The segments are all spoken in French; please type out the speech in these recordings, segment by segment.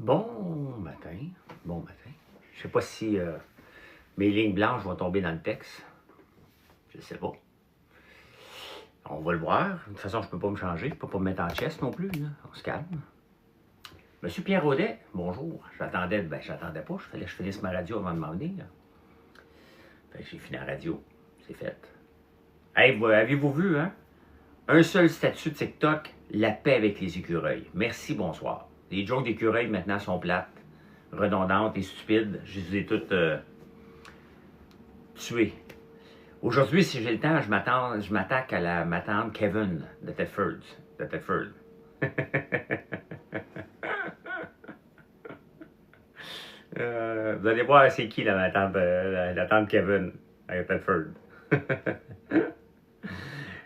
Bon matin, bon matin. Je sais pas si mes lignes blanches vont tomber dans le texte. Je sais pas. On va le voir. De toute façon, je peux pas me changer. Je peux pas me mettre en chest non plus. Là. On se calme. Monsieur Pierre Audet, bonjour. J'attendais pas. Il fallait que je finisse ma radio avant de m'en venir. J'ai fini la radio. C'est fait. Hey, avez-vous vu, hein? Un seul statut de TikTok, la paix avec les écureuils. Merci, bonsoir. Les jokes d'écureuils maintenant sont plates, redondantes et stupides. Je les ai toutes tuées. Aujourd'hui, si j'ai le temps, je m'attaque à ma tante Kevin de Thetford. Vous allez voir c'est qui la tante Kevin à Thetford.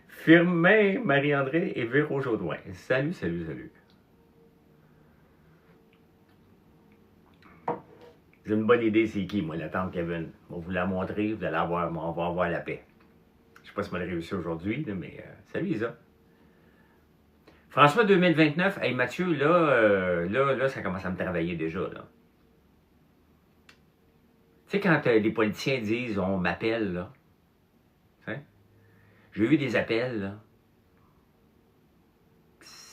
Firmin, Marie-André et Véro Jaudoin. Salut, salut, salut. J'ai une bonne idée, c'est qui, moi, la tante Kevin. On va vous la montrer, vous allez avoir, on va avoir la paix. Je ne sais pas si on va le réussir aujourd'hui, mais salut Isa. François 2029, hey Mathieu, là, ça commence à me travailler déjà, là. Tu sais, quand les politiciens disent « on m'appelle », là, j'ai eu des appels, là.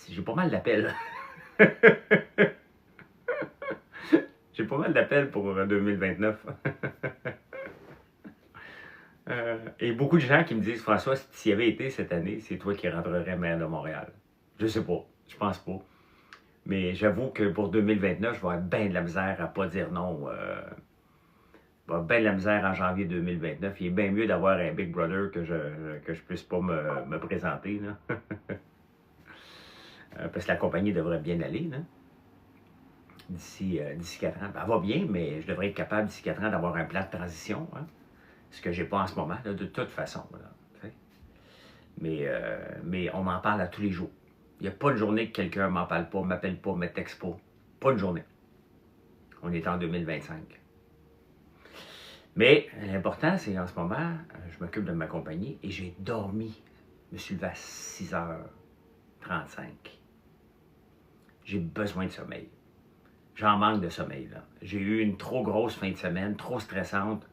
J'ai pas mal d'appels. J'ai pas mal d'appels pour 2029. Et beaucoup de gens qui me disent « François, si tu y avais été cette année, c'est toi qui rentrerais maire de Montréal. » Je sais pas, je pense pas. Mais j'avoue que pour 2029, je vais avoir bien de la misère à pas dire non. Je vais avoir bien de la misère en janvier 2029. Il est bien mieux d'avoir un Big Brother que je puisse pas me présenter. Là. Parce que la compagnie devrait bien aller. D'ici 4 ans. Ben, elle va bien, mais je devrais être capable d'ici 4 ans d'avoir un plan de transition. Hein? Ce que j'ai pas en ce moment, là, de toute façon. Là, mais on m'en parle à tous les jours. Il n'y a pas une journée que quelqu'un m'en parle pas, m'appelle pas, me texte pas. Pas une journée. On est en 2025. Mais l'important, c'est qu'en ce moment, je m'occupe de ma compagnie et j'ai dormi. Je me suis levé à 6h35. J'ai besoin de sommeil. J'en manque de sommeil. Là. J'ai eu une trop grosse fin de semaine, trop stressante.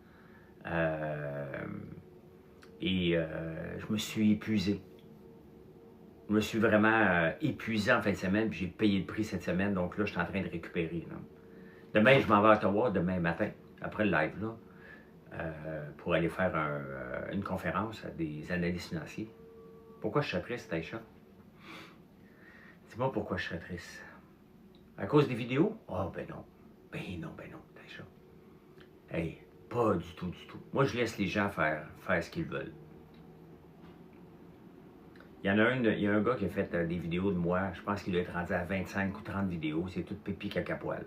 Je me suis épuisé. Je me suis vraiment épuisé en fin de semaine, puis j'ai payé le prix cette semaine, donc là, je suis en train de récupérer. Là. Demain, je m'en vais à Ottawa, demain matin, après le live, là, pour aller faire une conférence à des analystes financiers. Pourquoi je serais triste, Taïcha? Dis-moi pourquoi je serais triste. À cause des vidéos? Oh, ben non. Ben non, Taïcha. Hey, pas du tout, du tout. Moi, je laisse les gens faire ce qu'ils veulent. Il y a un gars qui a fait des vidéos de moi. Je pense qu'il doit être rendu à 25 ou 30 vidéos. C'est tout pipi caca poil.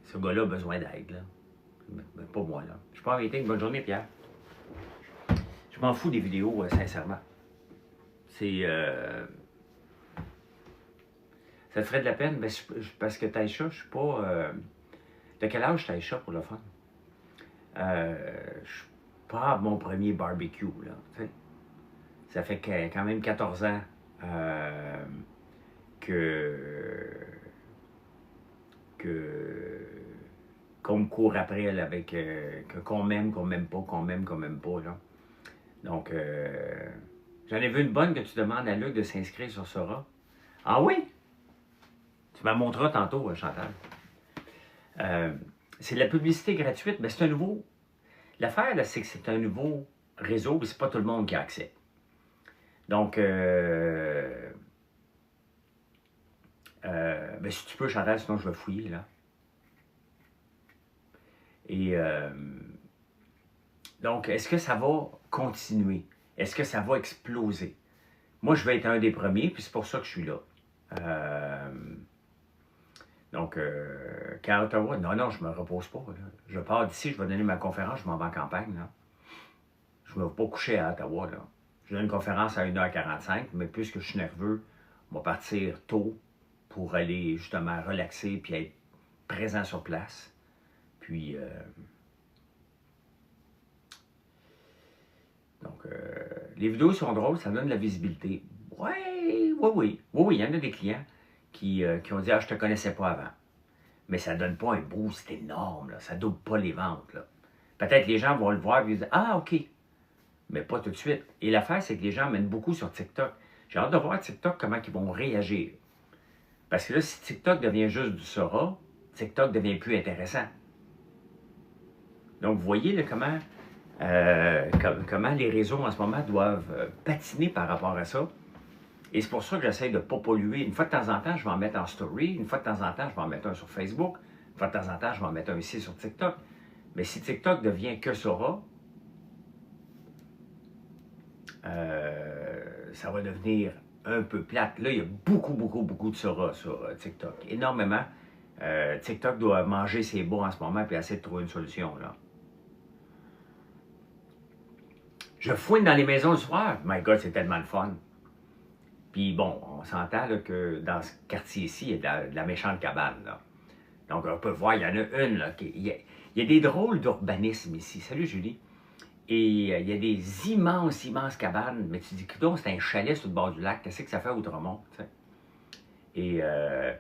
Ce gars-là a besoin d'aide, là. Mais pas moi, là. Je suis pas invité. Bonne journée, Pierre. Je m'en fous des vidéos, sincèrement. C'est... Ça te ferait de la peine? Ben, parce que Taïcha, je suis pas... De quel âge Taïcha pour le fun? Je suis pas à mon premier barbecue, là. T'sais. Ça fait quand même 14 ans qu'on me court après là, avec qu'on m'aime pas, qu'on m'aime pas. Là. Donc, j'en ai vu une bonne que tu demandes à Luc de s'inscrire sur Sora. Ah oui? Tu m'en montreras tantôt, Chantal. C'est de la publicité gratuite, mais c'est un nouveau... L'affaire, c'est que c'est un nouveau réseau, mais c'est pas tout le monde qui a accès. Donc, ben, si tu peux, Chantal, sinon je vais fouiller, là. Et donc, est-ce que ça va continuer? Est-ce que ça va exploser? Moi, je vais être un des premiers, puis c'est pour ça que je suis là. Donc, qu'à Ottawa, non, je me repose pas. Là. Je pars d'ici, je vais donner ma conférence, je m'en vais en campagne. Là. Je ne vais pas coucher à Ottawa. Là. Je donne une conférence à 1h45, mais puisque je suis nerveux, on va partir tôt pour aller justement relaxer puis être présent sur place. Puis, donc, les vidéos sont drôles, ça donne de la visibilité. Oui, il y en a des clients qui ont dit « Ah, je te connaissais pas avant ». Mais ça ne donne pas un boost énorme, là. Ça ne double pas les ventes, là. Peut-être les gens vont le voir et ils disent « Ah, OK ». Mais pas tout de suite. Et l'affaire, c'est que les gens mènent beaucoup sur TikTok. J'ai hâte de voir TikTok, comment ils vont réagir. Parce que là, si TikTok devient juste du Sora, TikTok devient plus intéressant. Donc, vous voyez là, comment les réseaux en ce moment doivent patiner par rapport à ça. Et c'est pour ça que j'essaie de ne pas polluer. Une fois de temps en temps, je vais en mettre en story. Une fois de temps en temps, je vais en mettre un sur Facebook. Une fois de temps en temps, je vais en mettre un ici sur TikTok. Mais si TikTok devient que Sora, ça va devenir un peu plate. Là, il y a beaucoup de Sora sur TikTok. Énormément. TikTok doit manger ses bas en ce moment et essayer de trouver une solution, là. Je fouine dans les maisons le soir. My God, c'est tellement le fun. Puis bon, on s'entend là, que dans ce quartier-ci, il y a de la méchante cabane, là. Donc, on peut voir, il y en a une, là. Il y a des drôles d'urbanisme ici. Salut, Julie. Et il y a des immenses cabanes. Mais tu dis, donc c'est un chalet sur le bord du lac. Qu'est-ce que ça fait à Outremont, tu sais? Et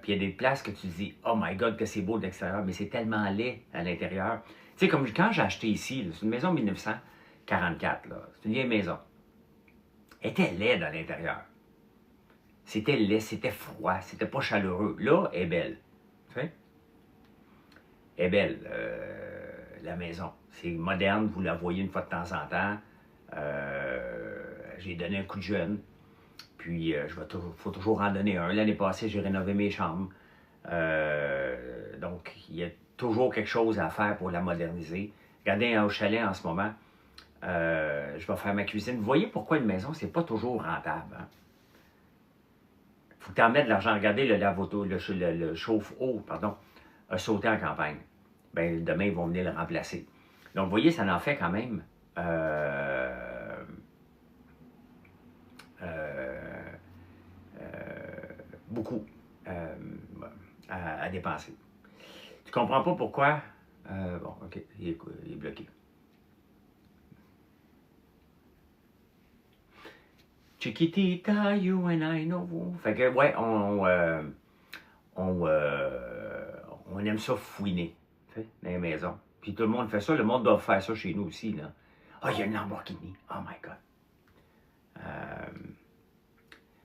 puis il y a des places que tu dis, oh my God, que c'est beau de l'extérieur, mais c'est tellement laid à l'intérieur. Tu sais, comme quand j'ai acheté ici, c'est une maison 1944, là. C'est une vieille maison. Elle était laide à l'intérieur. C'était laid, c'était froid, c'était pas chaleureux. Là, elle est belle. Tu sais? Elle est belle, la maison. C'est moderne, vous la voyez une fois de temps en temps. J'ai donné un coup de jeune. Puis, il faut toujours en donner un. L'année passée, j'ai rénové mes chambres. Donc, il y a toujours quelque chose à faire pour la moderniser. Regardez, au chalet en ce moment, je vais faire ma cuisine. Vous voyez pourquoi une maison, c'est pas toujours rentable. Hein? Faut que tu en mettes de l'argent. Regardez, le lave-auto, le chauffe-eau, pardon, a sauté en campagne. Bien, demain, ils vont venir le remplacer. Donc, vous voyez, ça en fait quand même beaucoup à dépenser. Tu comprends pas pourquoi? Bon, OK, il est bloqué. Chiquitita, you and I know. Fait que, ouais, on aime ça fouiner, tu sais, dans les maisons. Puis tout le monde fait ça, le monde doit faire ça chez nous aussi, là. Ah, il y a une Lamborghini, oh my God.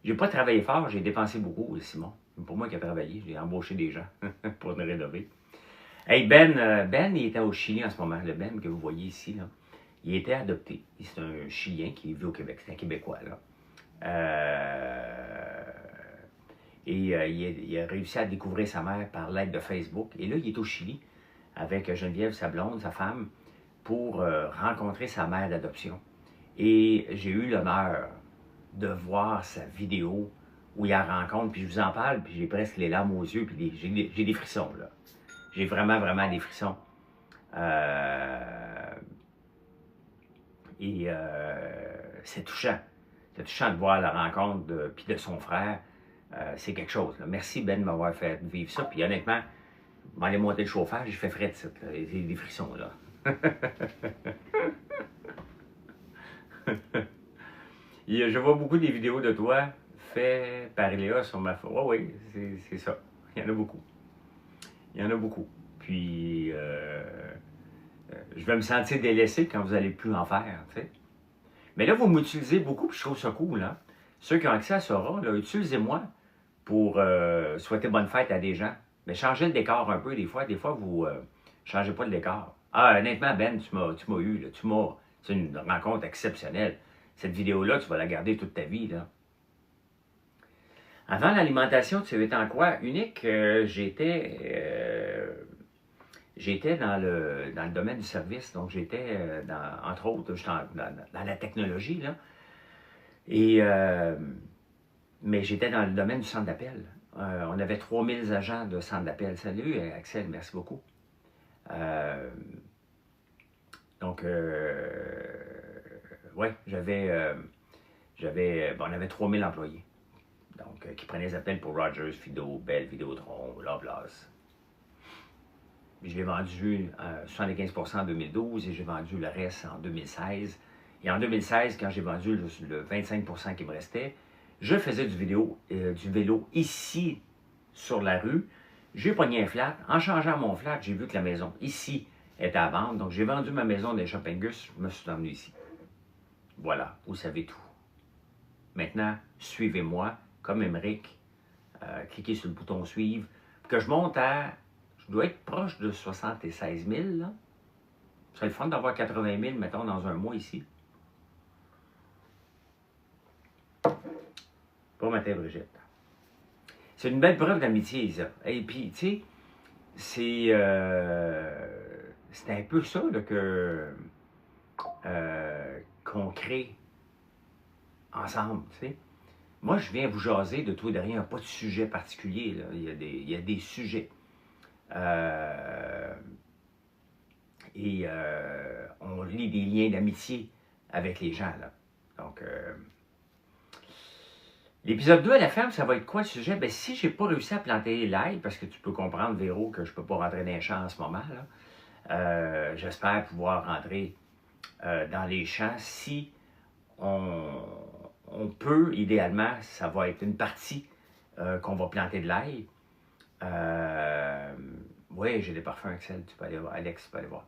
J'ai pas travaillé fort, j'ai dépensé beaucoup, Simon. C'est pas moi qui ai travaillé, j'ai embauché des gens pour me rénover. Hey, Ben, il était au Chili en ce moment, le Ben que vous voyez ici, là. Il était adopté. C'est un Chilien qui vit au Québec, c'est un Québécois, là. Il a réussi à découvrir sa mère par l'aide de Facebook. Et là, il est au Chili avec Geneviève, sa blonde, sa femme, pour rencontrer sa mère d'adoption. Et j'ai eu l'honneur de voir sa vidéo où il la rencontre, puis je vous en parle, puis j'ai presque les larmes aux yeux, puis j'ai des frissons, là. J'ai vraiment des frissons. C'est touchant. C'est touchant de voir la rencontre puis de son frère. C'est quelque chose, là. Merci, Ben, de m'avoir fait vivre ça. Puis honnêtement, je m'en ai monté le chauffage, j'ai fait frais de ça. J'ai des frissons, là. Je vois beaucoup des vidéos de toi faites par Léa sur ma... Oui, c'est ça. Il y en a beaucoup. Il y en a beaucoup. Puis, je vais me sentir délaissé quand vous n'allez plus en faire, tu sais. Mais là, vous m'utilisez beaucoup, puis je trouve ça cool, hein. Ceux qui ont accès à Sora, là, utilisez-moi pour souhaiter bonne fête à des gens. Mais changez le décor un peu, des fois. Des fois, vous changez pas le décor. Ah, honnêtement, Ben, tu m'as eu, là. C'est une rencontre exceptionnelle. Cette vidéo-là, tu vas la garder toute ta vie, là. Avant l'alimentation, tu étais en quoi? Unique, j'étais dans le domaine du service, donc j'étais, entre autres, dans la technologie, là. Et, mais j'étais dans le domaine du centre d'appel. On avait 3000 agents de centre d'appel. Salut, Axel, merci beaucoup. Donc, ouais, on avait 3000 employés. Donc, qui prenaient les appels pour Rogers, Fido, Bell, Vidéotron, Loblaws. Je l'ai vendu 75% en 2012 et j'ai vendu le reste en 2016. Et en 2016, quand j'ai vendu le 25% qui me restait, je faisais du vélo ici, sur la rue. J'ai pogné un flat. En changeant mon flat, j'ai vu que la maison ici était à vendre. Donc, j'ai vendu ma maison des Shoppingus. Je me suis emmené ici. Voilà, vous savez tout. Maintenant, suivez-moi, comme Émeric. Cliquez sur le bouton suivre. Que je monte à... Je dois être proche de 76 000, là. C'est le fun d'avoir 80 000, mettons, dans un mois ici. Pour ma tête, Brigitte. C'est une belle preuve d'amitié, ça. Et puis, tu sais, c'est un peu ça là, qu'on crée ensemble, tu sais. Moi, je viens vous jaser de tout et de rien, pas de sujet particulier, là. Il y a des sujets. On lit des liens d'amitié avec les gens, là. Donc, l'épisode 2 à la ferme, ça va être quoi le sujet? Ben, si j'ai pas réussi à planter les lives, parce que tu peux comprendre, Véro, que je peux pas rentrer dans les champs en ce moment, là, j'espère pouvoir rentrer dans les champs. Si on peut, idéalement, ça va être une partie qu'on va planter de l'ail. Oui, j'ai des parfums, Axel, tu peux aller voir. Alex, tu peux aller voir.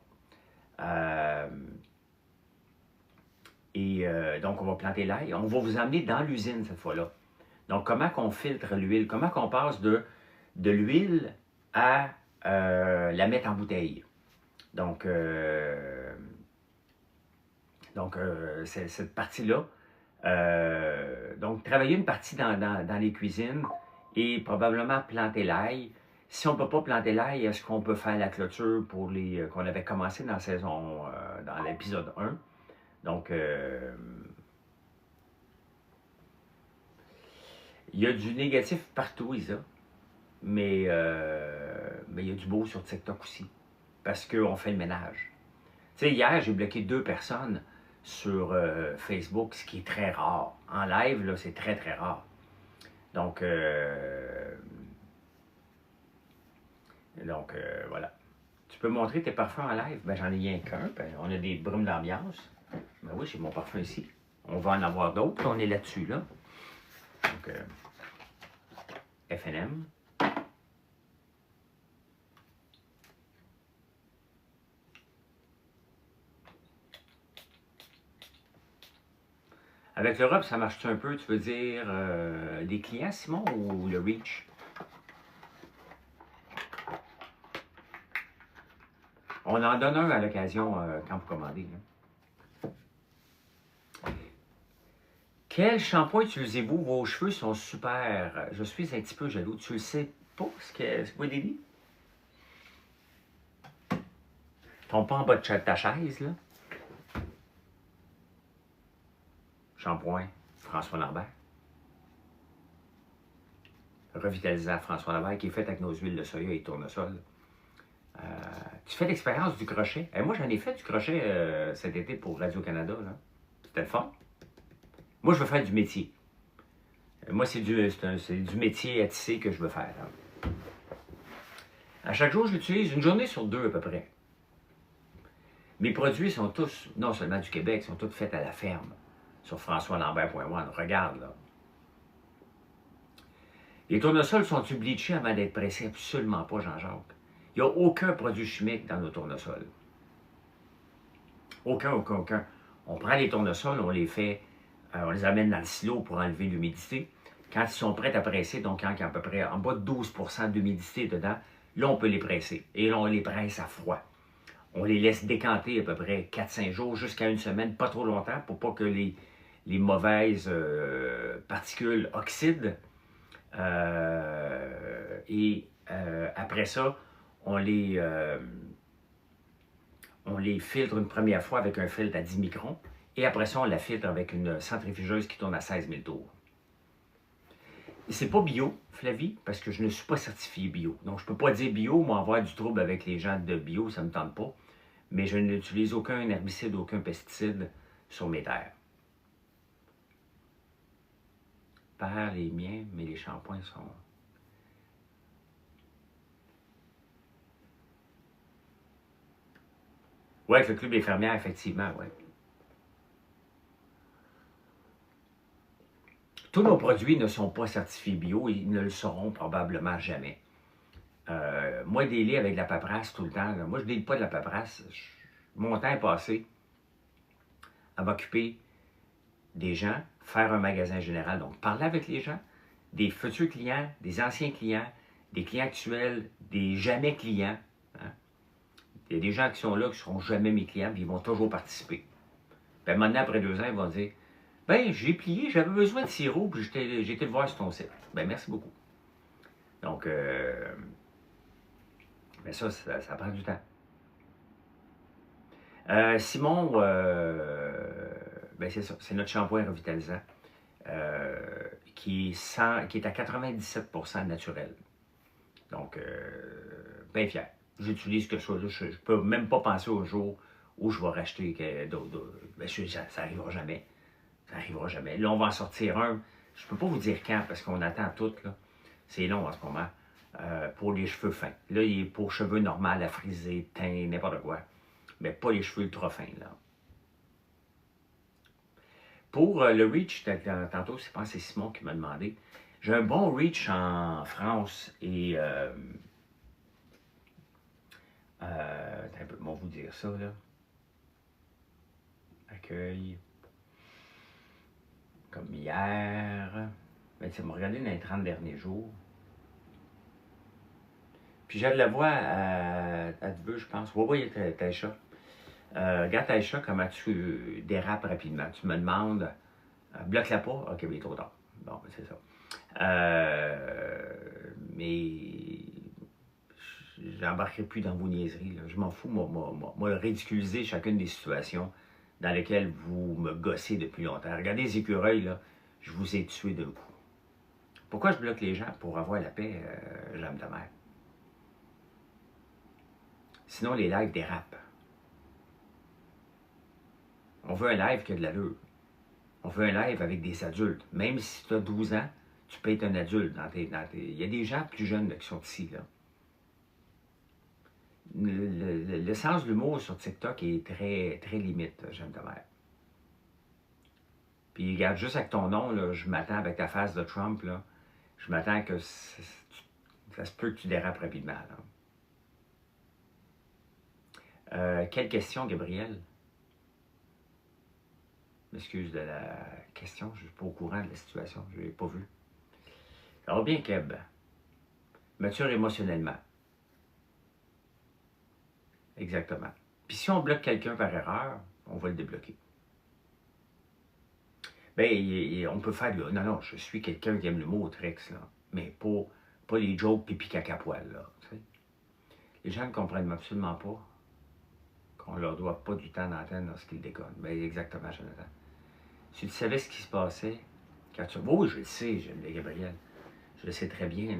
Donc, on va planter l'ail. On va vous emmener dans l'usine cette fois-là. Donc, comment qu'on filtre l'huile? Comment qu'on passe de l'huile à la mettre en bouteille? Donc, cette partie-là. Donc, travailler une partie dans les cuisines et probablement planter l'ail. Si on ne peut pas planter l'ail, est-ce qu'on peut faire la clôture pour les qu'on avait commencé dans la saison, dans l'épisode 1? Donc, il y a du négatif partout, Isa, mais il y a du beau sur TikTok aussi, parce qu'on fait le ménage. Tu sais, hier, j'ai bloqué 2 personnes sur Facebook, ce qui est très rare. En live, là, c'est très, très rare. Donc, voilà. Tu peux montrer tes parfums en live? Ben, j'en ai rien qu'un. Ben, on a des brumes d'ambiance. Ben oui, j'ai mon parfum ici. On va en avoir d'autres. On est là-dessus, là. Donc, F&M. Avec l'Europe, ça marche-tu un peu? Tu veux dire les clients, Simon, ou le reach? On en donne un à l'occasion quand vous commandez. Là. Quel shampoing utilisez-vous? Vos cheveux sont super. Je suis un petit peu jaloux. Tu le sais pas ce que vous dit? Tombe pas en bas de ta chaise, là. Shampoing, François Lambert. Revitalisant François Lambert, qui est fait avec nos huiles de soya et tournesol. Tu fais l'expérience du crochet. Moi, j'en ai fait du crochet cet été pour Radio-Canada. C'était le fun. Moi, je veux faire du métier. Moi, c'est du métier à tisser que je veux faire. Là. À chaque jour, je l'utilise une journée sur 2 à peu près. Mes produits sont tous, non seulement du Québec, sont tous faits à la ferme. Sur françoislambert.one. Regarde, là. Les tournesols sont-ils bleachés avant d'être pressés? Absolument pas, Jean-Jacques. Il n'y a aucun produit chimique dans nos tournesols. Aucun. On prend les tournesols, on les fait, on les amène dans le silo pour enlever l'humidité. Quand ils sont prêts à presser, donc quand il y a à peu près en bas de 12% d'humidité dedans, là, on peut les presser. Et là, on les presse à froid. On les laisse décanter à peu près 4-5 jours, jusqu'à une semaine, pas trop longtemps, pour pas que les mauvaises particules oxydent. Après ça, on les filtre une première fois avec un filtre à 10 microns. Et après ça, on la filtre avec une centrifugeuse qui tourne à 16 000 tours. C'est pas bio, Flavie, parce que je ne suis pas certifié bio. Donc, je ne peux pas dire bio, moi, avoir du trouble avec les gens de bio, ça ne me tente pas. Mais je n'utilise aucun herbicide, aucun pesticide sur mes terres. Par les miens, mais les shampoings sont... Oui, avec le Club des fermières, effectivement, oui. tous nos produits ne sont pas certifiés bio, ils ne le seront probablement jamais. Moi, délai avec de la paperasse tout le temps. Là. Moi, je ne délai pas de la paperasse. Mon temps est passé à m'occuper des gens, faire un magasin général. Donc, parler avec les gens, des futurs clients, des anciens clients, des clients actuels, des jamais clients. Hein. Il y a des gens qui sont là, qui ne seront jamais mes clients, puis ils vont toujours participer. Puis maintenant, après 2 ans, ils vont dire « Ben, j'ai plié, j'avais besoin de sirop, puis j'ai été le voir sur ton site. » Ben, merci beaucoup. Donc, mais ça prend du temps. Simon, ben c'est ça, c'est notre shampoing revitalisant qui est à 97% naturel. Donc, bien fier. J'utilise que ça. Je ne peux même pas penser au jour où je vais racheter d'autres. Ben, ça n'arrivera jamais. Ça n'arrivera jamais. Là, on va en sortir un. Je ne peux pas vous dire quand, parce qu'on attend tout. C'est long en ce moment. Pour les cheveux fins. Là, il est pour cheveux normaux, à friser, teint, n'importe quoi. Mais pas les cheveux ultra fins, là. Pour le reach, tantôt, je pense que c'est Simon qui m'a demandé. J'ai un bon reach en France et... un peu, comment vous dire ça, là? Accueil. Comme hier. Ben, tu m'as regardé dans les 30 derniers jours. Puis j'ai de la voix à Deveux, je pense. Oui, Taïcha. Regarde, Taïcha, comment tu dérapes rapidement. Tu me demandes, bloque-la pas. Ok, mais il est trop tard. Bon, ben, c'est ça. Mais j'embarquerai plus dans vos niaiseries. Là. Je m'en fous, moi, ridiculiser chacune des situations dans lesquelles vous me gossez depuis longtemps. Regardez les écureuils, là, je vous ai tué d'un coup. Pourquoi je bloque les gens? Pour avoir la paix, j'aime ta mère. Sinon, les lives dérapent. On veut un live qui a de l'allure. On veut un live avec des adultes. Même si tu as 12 ans, tu peux être un adulte. Il y a des gens plus jeunes là, qui sont ici. Là. Le sens de l'humour sur TikTok est très, très limite, j'aime ta mère. Puis regarde, juste avec ton nom, là, je m'attends avec ta face de Trump, là, je m'attends que ça se peut que tu dérapes rapidement. Quelle question, Gabriel? M'excuse de la question, je ne suis pas au courant de la situation, je ne l'ai pas vu. Ça va bien, Keb. Mature émotionnellement. Exactement. Puis si on bloque quelqu'un par erreur, on va le débloquer. Bien, on peut faire non, non, je suis quelqu'un qui aime l'humour, Trix, là. Mais pas les jokes pipi caca poil, là. Tu sais. Les gens ne comprennent absolument pas qu'on leur doit pas du temps d'antenne lorsqu'ils déconnent. Bien, exactement, Jonathan. Si tu savais ce qui se passait quand tu... Oh, je le sais, Gabriel. Je le sais très bien,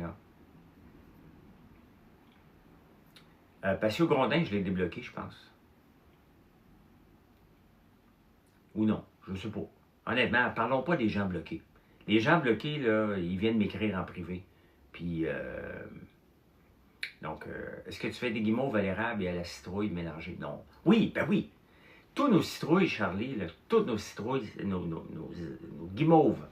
là. Patio Grondin, je l'ai débloqué, je pense. Ou non, je ne sais pas. Honnêtement, parlons pas des gens bloqués. Les gens bloqués, là, ils viennent m'écrire en privé. Puis, donc, est-ce que tu fais des guimauves à l'érable et à la citrouille mélangées? Non. Oui, ben oui. Tous nos citrouilles, Charlie, là, toutes nos citrouilles, nos guimauves,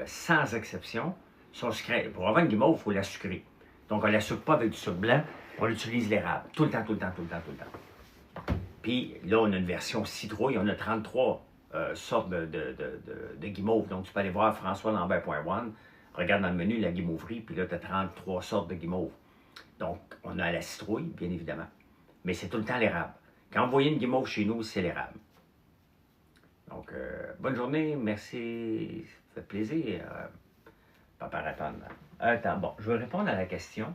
sans exception, sont sucrées. Pour avoir une guimauve, il faut la sucrer. Donc, on ne la sucre pas avec du sucre blanc, on utilise l'érable. Tout le temps, tout le temps, tout le temps, tout le temps. Puis là, on a une version citrouille, on a 33 sortes de guimauves. Donc, tu peux aller voir françoislambert.one, regarde dans le menu la guimauverie, puis là, tu as 33 sortes de guimauves. Donc, on a la citrouille, bien évidemment, mais c'est tout le temps l'érable. Quand vous voyez une guimauve chez nous, c'est l'érable. Donc, bonne journée, merci, ça fait plaisir, Papa Raton. Attends, bon, je vais répondre à la question.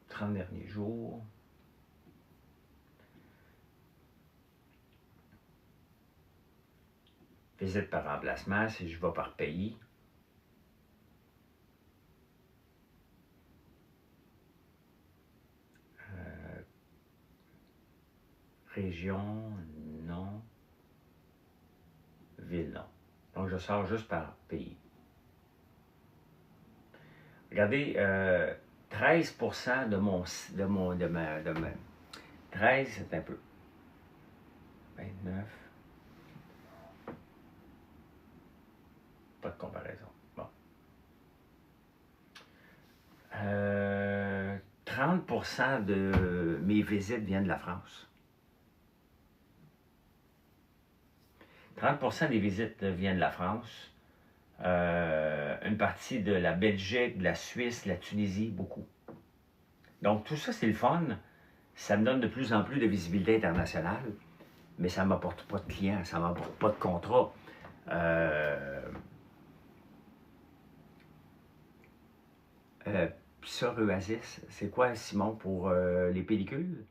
30 derniers jours. Visite par remplacement, si je vais par pays. Région, non. Ville, non. Donc, je sors juste par pays. Regardez, 13% de ma 13, c'est un peu. 29, Pas de comparaison. Bon. 30% de mes visites viennent de la France. 30% des visites viennent de la France. Une partie de la Belgique, de la Suisse, de la Tunisie, beaucoup. Donc tout ça, c'est le fun. Ça me donne de plus en plus de visibilité internationale, mais ça ne m'apporte pas de clients, ça ne m'apporte pas de contrat. Psoriasis, c'est quoi, Simon, pour les pellicules?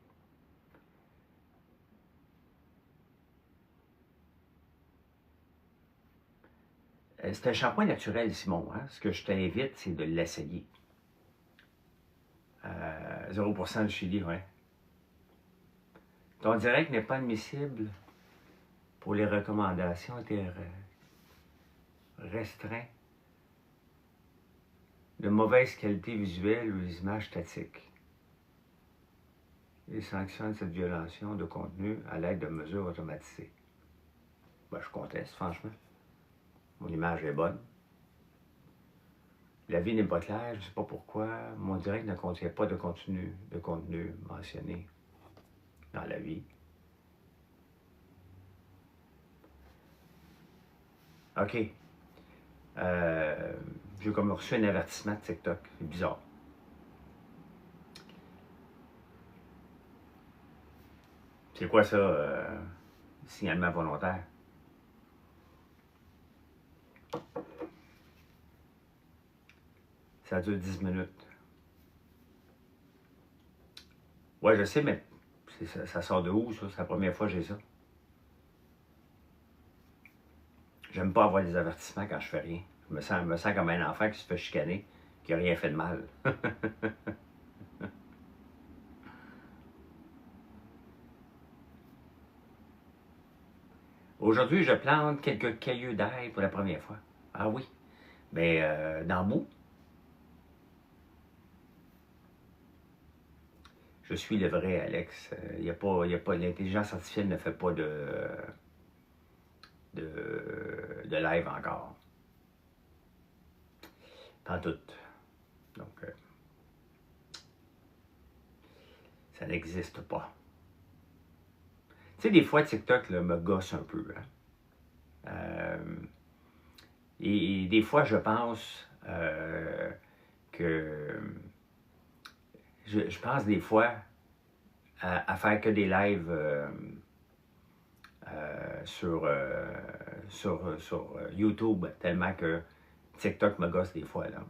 C'est un shampoing naturel, Simon. Hein? Ce que je t'invite, c'est de l'essayer. 0% de Chili, ouais. Ton direct n'est pas admissible pour les recommandations restreint de mauvaise qualité visuelle ou les images statiques. Il sanctionne cette violation de contenu à l'aide de mesures automatisées. Ben, je conteste, franchement. Mon image est bonne. La vie n'est pas claire, je ne sais pas pourquoi. Mon direct ne contient pas de contenu mentionné dans la vie. OK. J'ai comme reçu un avertissement de TikTok. C'est bizarre. C'est quoi ça, signalement volontaire? Ça dure 10 minutes. Ouais, je sais, mais ça sort de où, ça? C'est la première fois que j'ai ça. J'aime pas avoir des avertissements quand je fais rien. Je me sens comme un enfant qui se fait chicaner, qui n'a rien fait de mal. Aujourd'hui, je plante quelques cailloux d'ail pour la première fois. Ah oui, mais dans le bout. Je suis le vrai Alex. Il y a pas l'intelligence artificielle ne fait pas de live encore. Pas tout. Donc, ça n'existe pas. Tu sais, des fois, TikTok là, me gosse un peu. Hein? Et des fois, je pense que... Je pense des fois à faire que des lives sur YouTube, tellement que TikTok me gosse des fois. Là.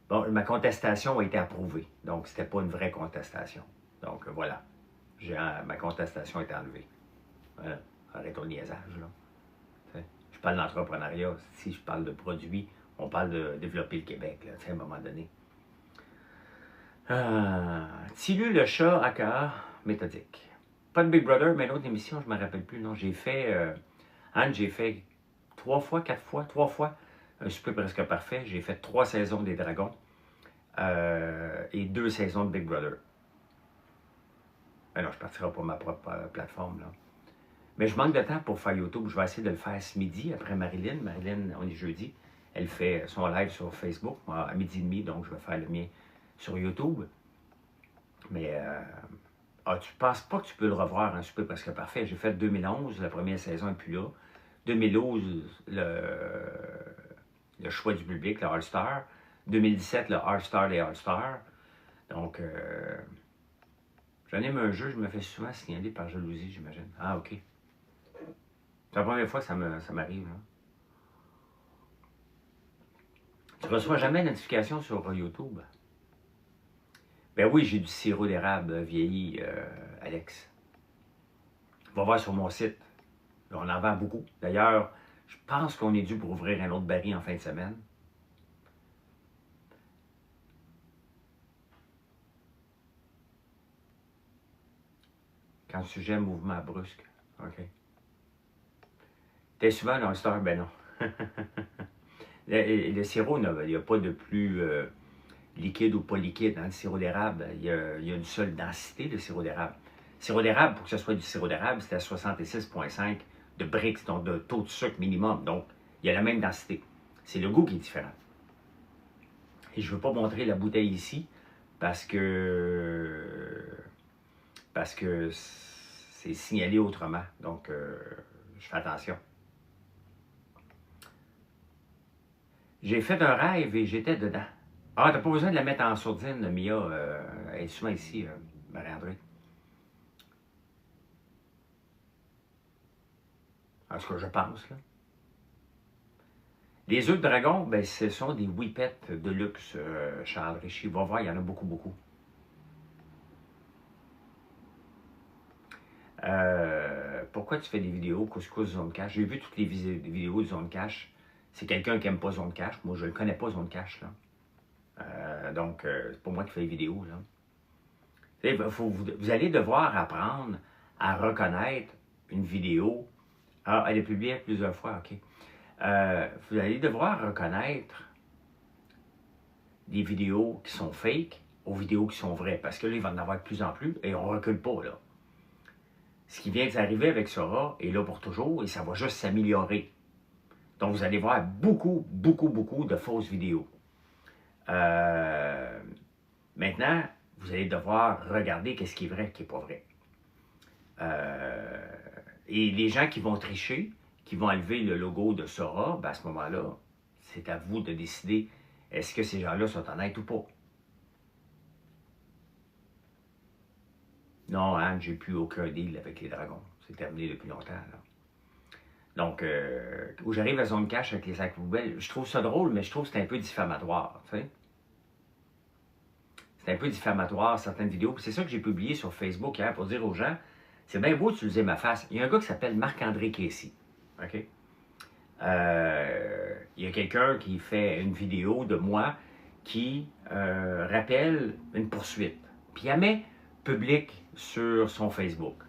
Bon, ma contestation a été approuvée, donc c'était pas une vraie contestation. Donc voilà, ma contestation a été enlevée. Voilà. Arrête ton niaisage, là. T'sais. Je parle d'entrepreneuriat. Si je parle de produits, on parle de développer le Québec, là, à un moment donné. Tilu le chat à cœur méthodique. Pas de Big Brother, mais l'autre émission, je ne me rappelle plus. Non, j'ai fait, Anne, j'ai fait 3 fois un souper presque parfait. J'ai fait 3 saisons des Dragons et 2 saisons de Big Brother. Ben non, je partirai pour ma propre plateforme, là. Mais je manque de temps pour faire YouTube. Je vais essayer de le faire ce midi après Marilyn. Marilyn, on est jeudi. Elle fait son live sur Facebook à midi et demi, donc je vais faire le mien sur YouTube. Mais tu penses pas que tu peux le revoir un souper presque parfait? J'ai fait 2011, la première saison n'est plus là. 2012, le choix du public, le All-Star. 2017, le All-Star des All-Stars. Donc, j'anime un jeu, je me fais souvent signaler par jalousie, j'imagine. Ah, OK. C'est la première fois que ça m'arrive. Hein. Tu ne reçois jamais de notification sur YouTube? Ben oui, j'ai du sirop d'érable vieilli, Alex. Va voir sur mon site. On en vend beaucoup. D'ailleurs, je pense qu'on est dû pour ouvrir un autre baril en fin de semaine. Quand le sujet mouvement brusque. OK. T'es souvent dans le store? Ben non. le sirop, il n'y a pas de plus liquide ou pas liquide. Dans le sirop d'érable, il y a une seule densité, le sirop d'érable. Le sirop d'érable, pour que ce soit du sirop d'érable, c'est à 66,5 de Brix, donc de taux de sucre minimum. Donc, il y a la même densité. C'est le goût qui est différent. Et je ne veux pas montrer la bouteille ici parce que c'est signalé autrement. Donc, je fais attention. J'ai fait un rêve et j'étais dedans. Ah, t'as pas besoin de la mettre en sourdine, Mia. Elle est souvent ici, Marie-André. En tout cas, je pense, là. Les œufs de dragon, ben, ce sont des whippets de luxe, Charles Richie. Va voir, il y en a beaucoup, beaucoup. Pourquoi tu fais des vidéos couscous Zone Cash? J'ai vu toutes les vidéos de Zone Cash. C'est quelqu'un qui n'aime pas Zone Cash. Moi, je ne le connais pas, Zone Cash, là. Donc, c'est pas moi qui fais les vidéos, là. Vous allez devoir apprendre à reconnaître une vidéo. Ah, elle est publiée plusieurs fois, OK. Vous allez devoir reconnaître des vidéos qui sont fake aux vidéos qui sont vraies. Parce que là, il va en avoir de plus en plus et on ne recule pas, là. Ce qui vient d'arriver avec Sora est là pour toujours et ça va juste s'améliorer. Donc, vous allez voir beaucoup, beaucoup, beaucoup de fausses vidéos. Maintenant, vous allez devoir regarder qu'est-ce qui est vrai et qui n'est pas vrai. Et les gens qui vont tricher, qui vont enlever le logo de Sora, ben à ce moment-là, c'est à vous de décider est-ce que ces gens-là sont honnêtes ou pas. Non, Anne, j'ai plus aucun deal avec les dragons. C'est terminé depuis longtemps, là. Donc, où j'arrive à Zone Cash avec les sacs poubelles, je trouve ça drôle, mais je trouve que c'est un peu diffamatoire, tu sais. C'est un peu diffamatoire, certaines vidéos. C'est ça que j'ai publié sur Facebook hier pour dire aux gens, c'est bien beau d'utiliser ma face. Il y a un gars qui s'appelle Marc-André Casey, OK? Il y a quelqu'un qui fait une vidéo de moi qui rappelle une poursuite. Puis elle met public sur son Facebook.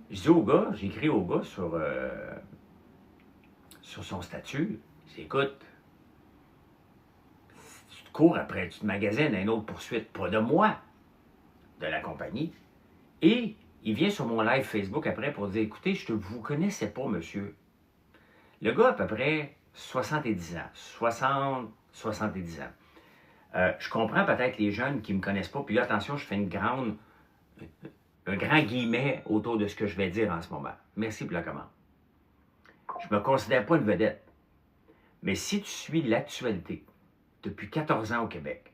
Je dis au gars, j'écris au gars sur son statut, je dis, écoute, tu te cours après, tu te magasines à une autre poursuite, pas de moi, de la compagnie. Et il vient sur mon live Facebook après pour dire, écoutez, je ne vous connaissais pas, monsieur. Le gars a à peu près 70 ans, 70 ans. Je comprends peut-être les jeunes qui ne me connaissent pas, puis là, attention, je fais un grand guillemet autour de ce que je vais dire en ce moment. Merci pour la commande. Je ne me considère pas une vedette. Mais si tu suis l'actualité, depuis 14 ans au Québec,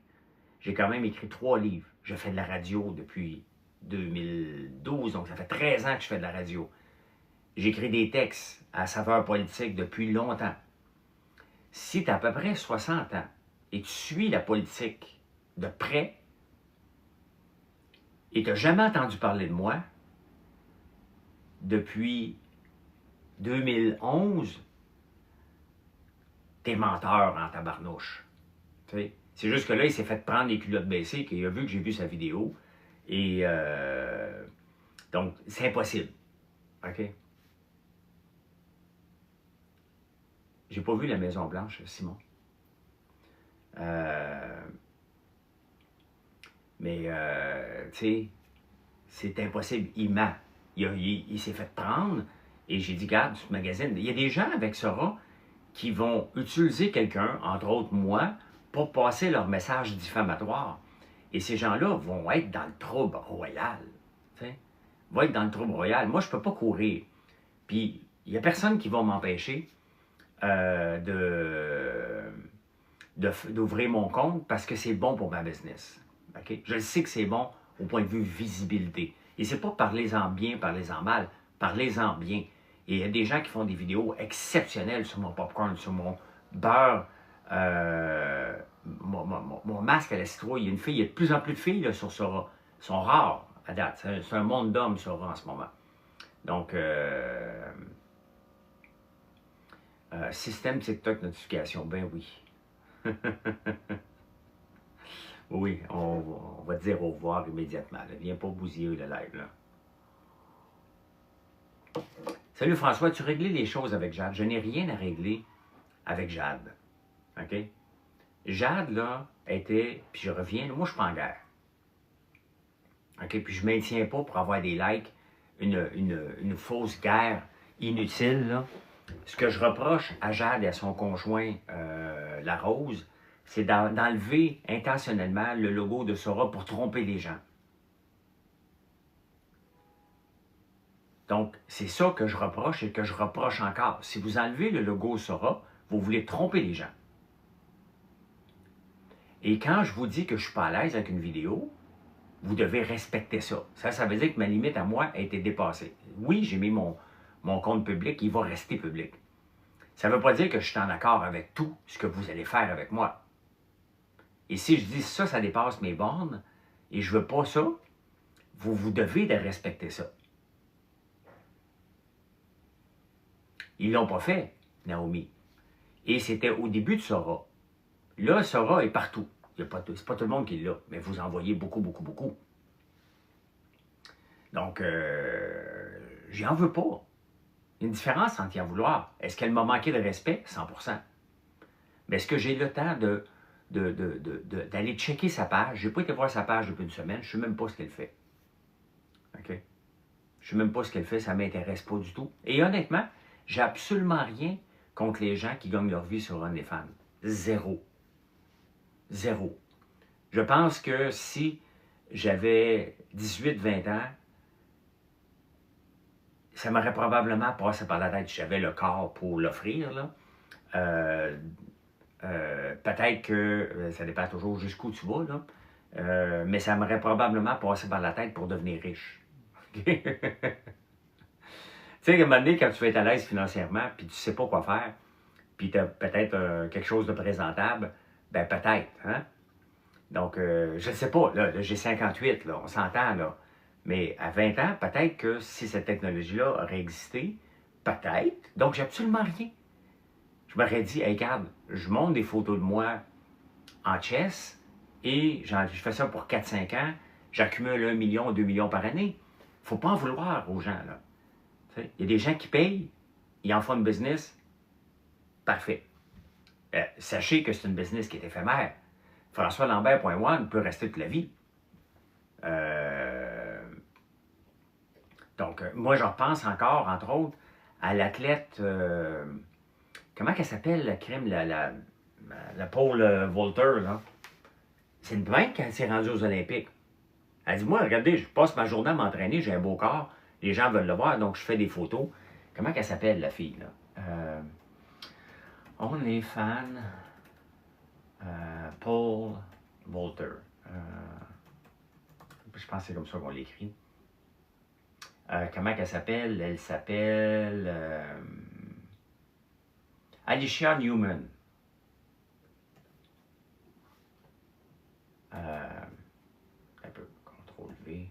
j'ai quand même écrit 3 livres. Je fais de la radio depuis 2012, donc ça fait 13 ans que je fais de la radio. J'écris des textes à saveur politique depuis longtemps. Si tu as à peu près 60 ans et tu suis la politique de près et tu n'as jamais entendu parler de moi depuis 2011, t'es menteur en tabarnouche. C'est juste que là, il s'est fait prendre les culottes baissées, qu'il a vu que j'ai vu sa vidéo. Et donc, c'est impossible. OK? J'ai pas vu la Maison-Blanche, Simon. Mais, tu sais, c'est impossible. Il s'est fait prendre et j'ai dit, garde, tu te magasines. Il y a des gens avec Sora qui vont utiliser quelqu'un, entre autres moi, pour passer leur message diffamatoire. Et ces gens-là vont être dans le trouble royal. T'sais? Vont être dans le trouble royal. Moi, je ne peux pas courir. Puis, il n'y a personne qui va m'empêcher d'ouvrir mon compte parce que c'est bon pour ma business. Okay? Je le sais que c'est bon au point de vue visibilité. Et c'est pas parlez-en bien, parlez-en mal, parlez-en bien. Et il y a des gens qui font des vidéos exceptionnelles sur mon popcorn, sur mon beurre, mon masque à la citrouille. Il y a de plus en plus de filles là, sur Sora. Ils sont rares à date. C'est un monde d'hommes Sora en ce moment. Donc, système TikTok notification, ben oui. Oui, on va te dire au revoir immédiatement. Ne viens pas bousiller le live, là. Salut François, tu réglais les choses avec Jade. Je n'ai rien à régler avec Jade. OK? Jade, là, était, puis je reviens, moi, je suis pas en guerre. OK? Puis je ne maintiens pas pour avoir des likes une fausse guerre inutile, là. Ce que je reproche à Jade et à son conjoint, la Rose, c'est d'enlever intentionnellement le logo de Sora pour tromper les gens. Donc, c'est ça que je reproche et que je reproche encore. Si vous enlevez le logo Sora, vous voulez tromper les gens. Et quand je vous dis que je ne suis pas à l'aise avec une vidéo, vous devez respecter ça. Ça veut dire que ma limite à moi a été dépassée. Oui, j'ai mis mon compte public, il va rester public. Ça ne veut pas dire que je suis en accord avec tout ce que vous allez faire avec moi. Et si je dis ça, ça dépasse mes bornes, et je ne veux pas ça, vous devez de respecter ça. Ils ne l'ont pas fait, Naomi. Et c'était au début de Sora. Là, Sora est partout. Ce n'est pas tout le monde qui l'a, mais vous en voyez beaucoup, beaucoup, beaucoup. Donc, j'y en veux pas. Il y a une différence entre y en vouloir. Est-ce qu'elle m'a manqué de respect? 100%. Mais est-ce que j'ai le temps d'aller checker sa page? Je n'ai pas été voir sa page depuis une semaine. Je ne sais même pas ce qu'elle fait. OK? Je ne sais même pas ce qu'elle fait. Ça ne m'intéresse pas du tout. Et honnêtement, j'ai absolument rien contre les gens qui gagnent leur vie sur OnlyFans. Zéro. Zéro. Je pense que si j'avais 18-20 ans, ça m'aurait probablement passé par la tête. J'avais le corps pour l'offrir, là. Peut-être que ça dépend toujours jusqu'où tu vas, là. Mais ça m'aurait probablement passé par la tête pour devenir riche. Tu sais, à un moment donné, quand tu vas être à l'aise financièrement, puis tu ne sais pas quoi faire, puis tu as peut-être quelque chose de présentable, ben peut-être, hein? Donc, je ne sais pas, là j'ai 58, là, on s'entend, là. Mais à 20 ans, peut-être que si cette technologie-là aurait existé, peut-être. Donc, j'ai absolument rien. Je m'aurais dit, hey, regarde, je monte des photos de moi en chess et je fais ça pour 4-5 ans, j'accumule 1 million, 2 millions par année. Il ne faut pas en vouloir aux gens, là. Il y a des gens qui payent, ils en font une business, parfait. Sachez que c'est une business qui est éphémère. François Lambert.one peut rester toute la vie. Donc, moi, je repense encore, entre autres, à l'athlète, comment elle s'appelle, la crème, la Paul Volter, là. C'est une même quand elle s'est rendue aux Olympiques. Elle dit, moi, regardez, je passe ma journée à m'entraîner, j'ai un beau corps, les gens veulent le voir, donc je fais des photos. Comment elle s'appelle, la fille, là? OnlyFans, Paul Volter. Je pense que c'est comme ça qu'on l'écrit. Comment elle s'appelle? Elle s'appelle Alicia Newman. Un peu, CTRL-V.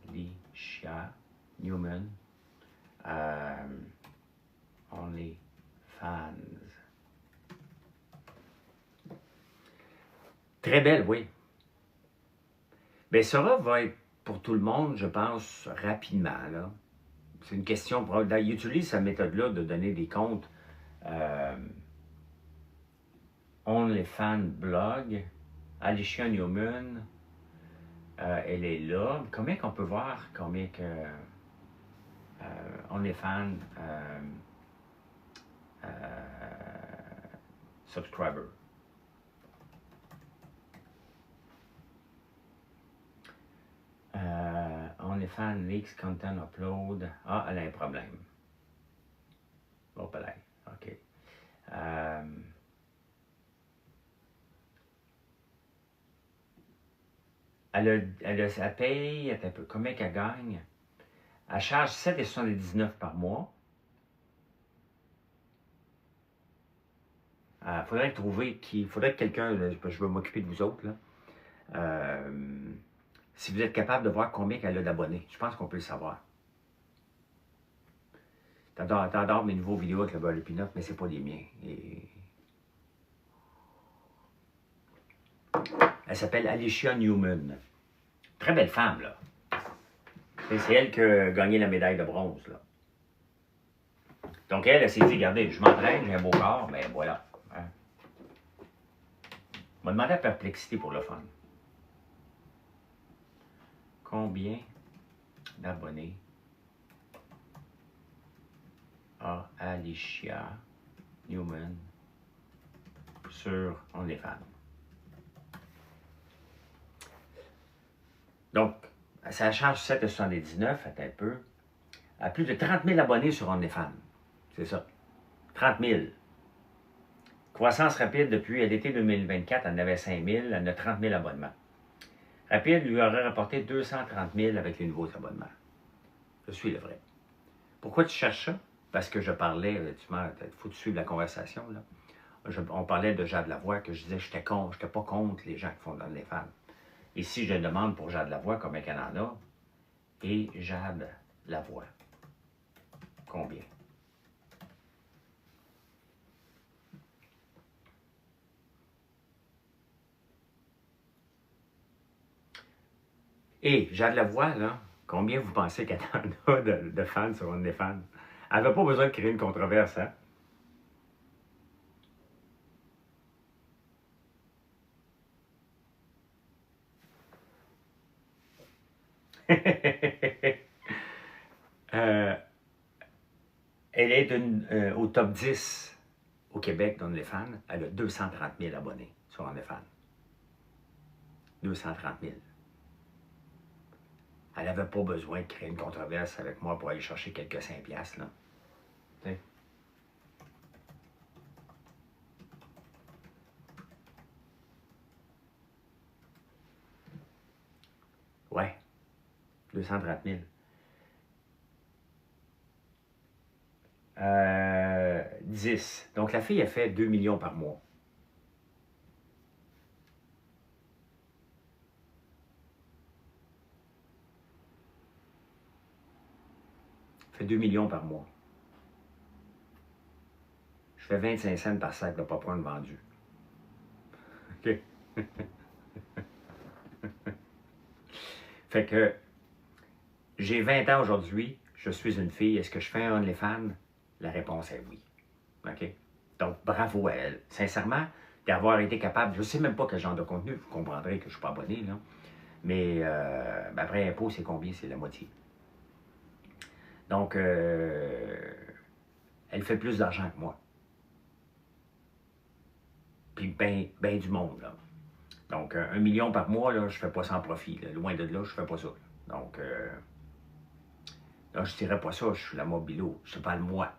Alicia Newman. OnlyFans. Très belle, oui. Bien, Sora va être pour tout le monde, je pense, rapidement, là. C'est une question, il utilise cette méthode-là de donner des comptes OnlyFans blog, Alicia Newman, elle est là. Combien qu'on peut voir, combien que OnlyFans subscriber. OnlyFans leaks content upload. Ah, elle a un problème. Oh, là. OK. Elle paye, un peu, combien qu'elle gagne? Elle charge 7,79 par mois. Faudrait trouver qui. Faudrait que quelqu'un. Je vais m'occuper de vous autres, là. Si vous êtes capable de voir combien qu'elle a d'abonnés, je pense qu'on peut le savoir. T'adores mes nouveaux vidéos avec le beurre de pinot, mais c'est pas les miens. Elle s'appelle Alicia Newman. Très belle femme, là. C'est elle qui a gagné la médaille de bronze, là. Donc elle s'est dit, regardez, je m'entraîne, j'ai un beau corps, mais voilà. Hein. On m'a demandé la perplexité pour le fun. Combien d'abonnés Alicia Newman sur OnlyFans. Donc, ça charge 7,79, attends un peu, à plus de 30 000 abonnés sur OnlyFans. C'est ça. 30 000. Croissance rapide depuis l'été 2024, elle en avait 5 000, elle en a 30 000 abonnements. Rapide lui aurait rapporté 230 000 avec les nouveaux abonnements. Je suis le vrai. Pourquoi tu cherches ça? Parce que je parlais, il faut suivre la conversation, là. On parlait de Jade Lavoie, que je disais que je n'étais pas contre les gens qui font dans les femmes. Et si je demande pour Jade Lavoie combien qu'elle en a, et Jade Lavoie, combien? Et Jade Lavoie, là, combien vous pensez qu'elle en a de fans sur OnlyFans? Elle n'avait pas besoin de créer une controverse, hein? Elle est au top 10 au Québec d'OnlyFans. Elle a 230 000 abonnés sur OnlyFans. 230 000. Elle n'avait pas besoin de créer une controverse avec moi pour aller chercher quelques 5 piastres, là. T'sais. Ouais, 230 000. 10. Donc, la fille a fait 2 millions par mois. Fait 2 millions par mois. Je fais 25 cents par sac de popcorn vendu. OK. Fait que j'ai 20 ans aujourd'hui, je suis une fille. Est-ce que je fais un OnlyFans? La réponse est oui. OK? Donc, bravo à elle. Sincèrement, d'avoir été capable, je ne sais même pas quel genre de contenu, vous comprendrez que je ne suis pas abonné, là. Mais après impôt, c'est combien? C'est la moitié. Donc, elle fait plus d'argent que moi. Puis ben du monde, là. Donc, 1 million par mois, là, je ne fais pas sans profit. Là. Loin de là, je ne fais pas ça. Là. Donc, là, je ne dirais pas ça, je suis la mobilo. Je ne parle moi.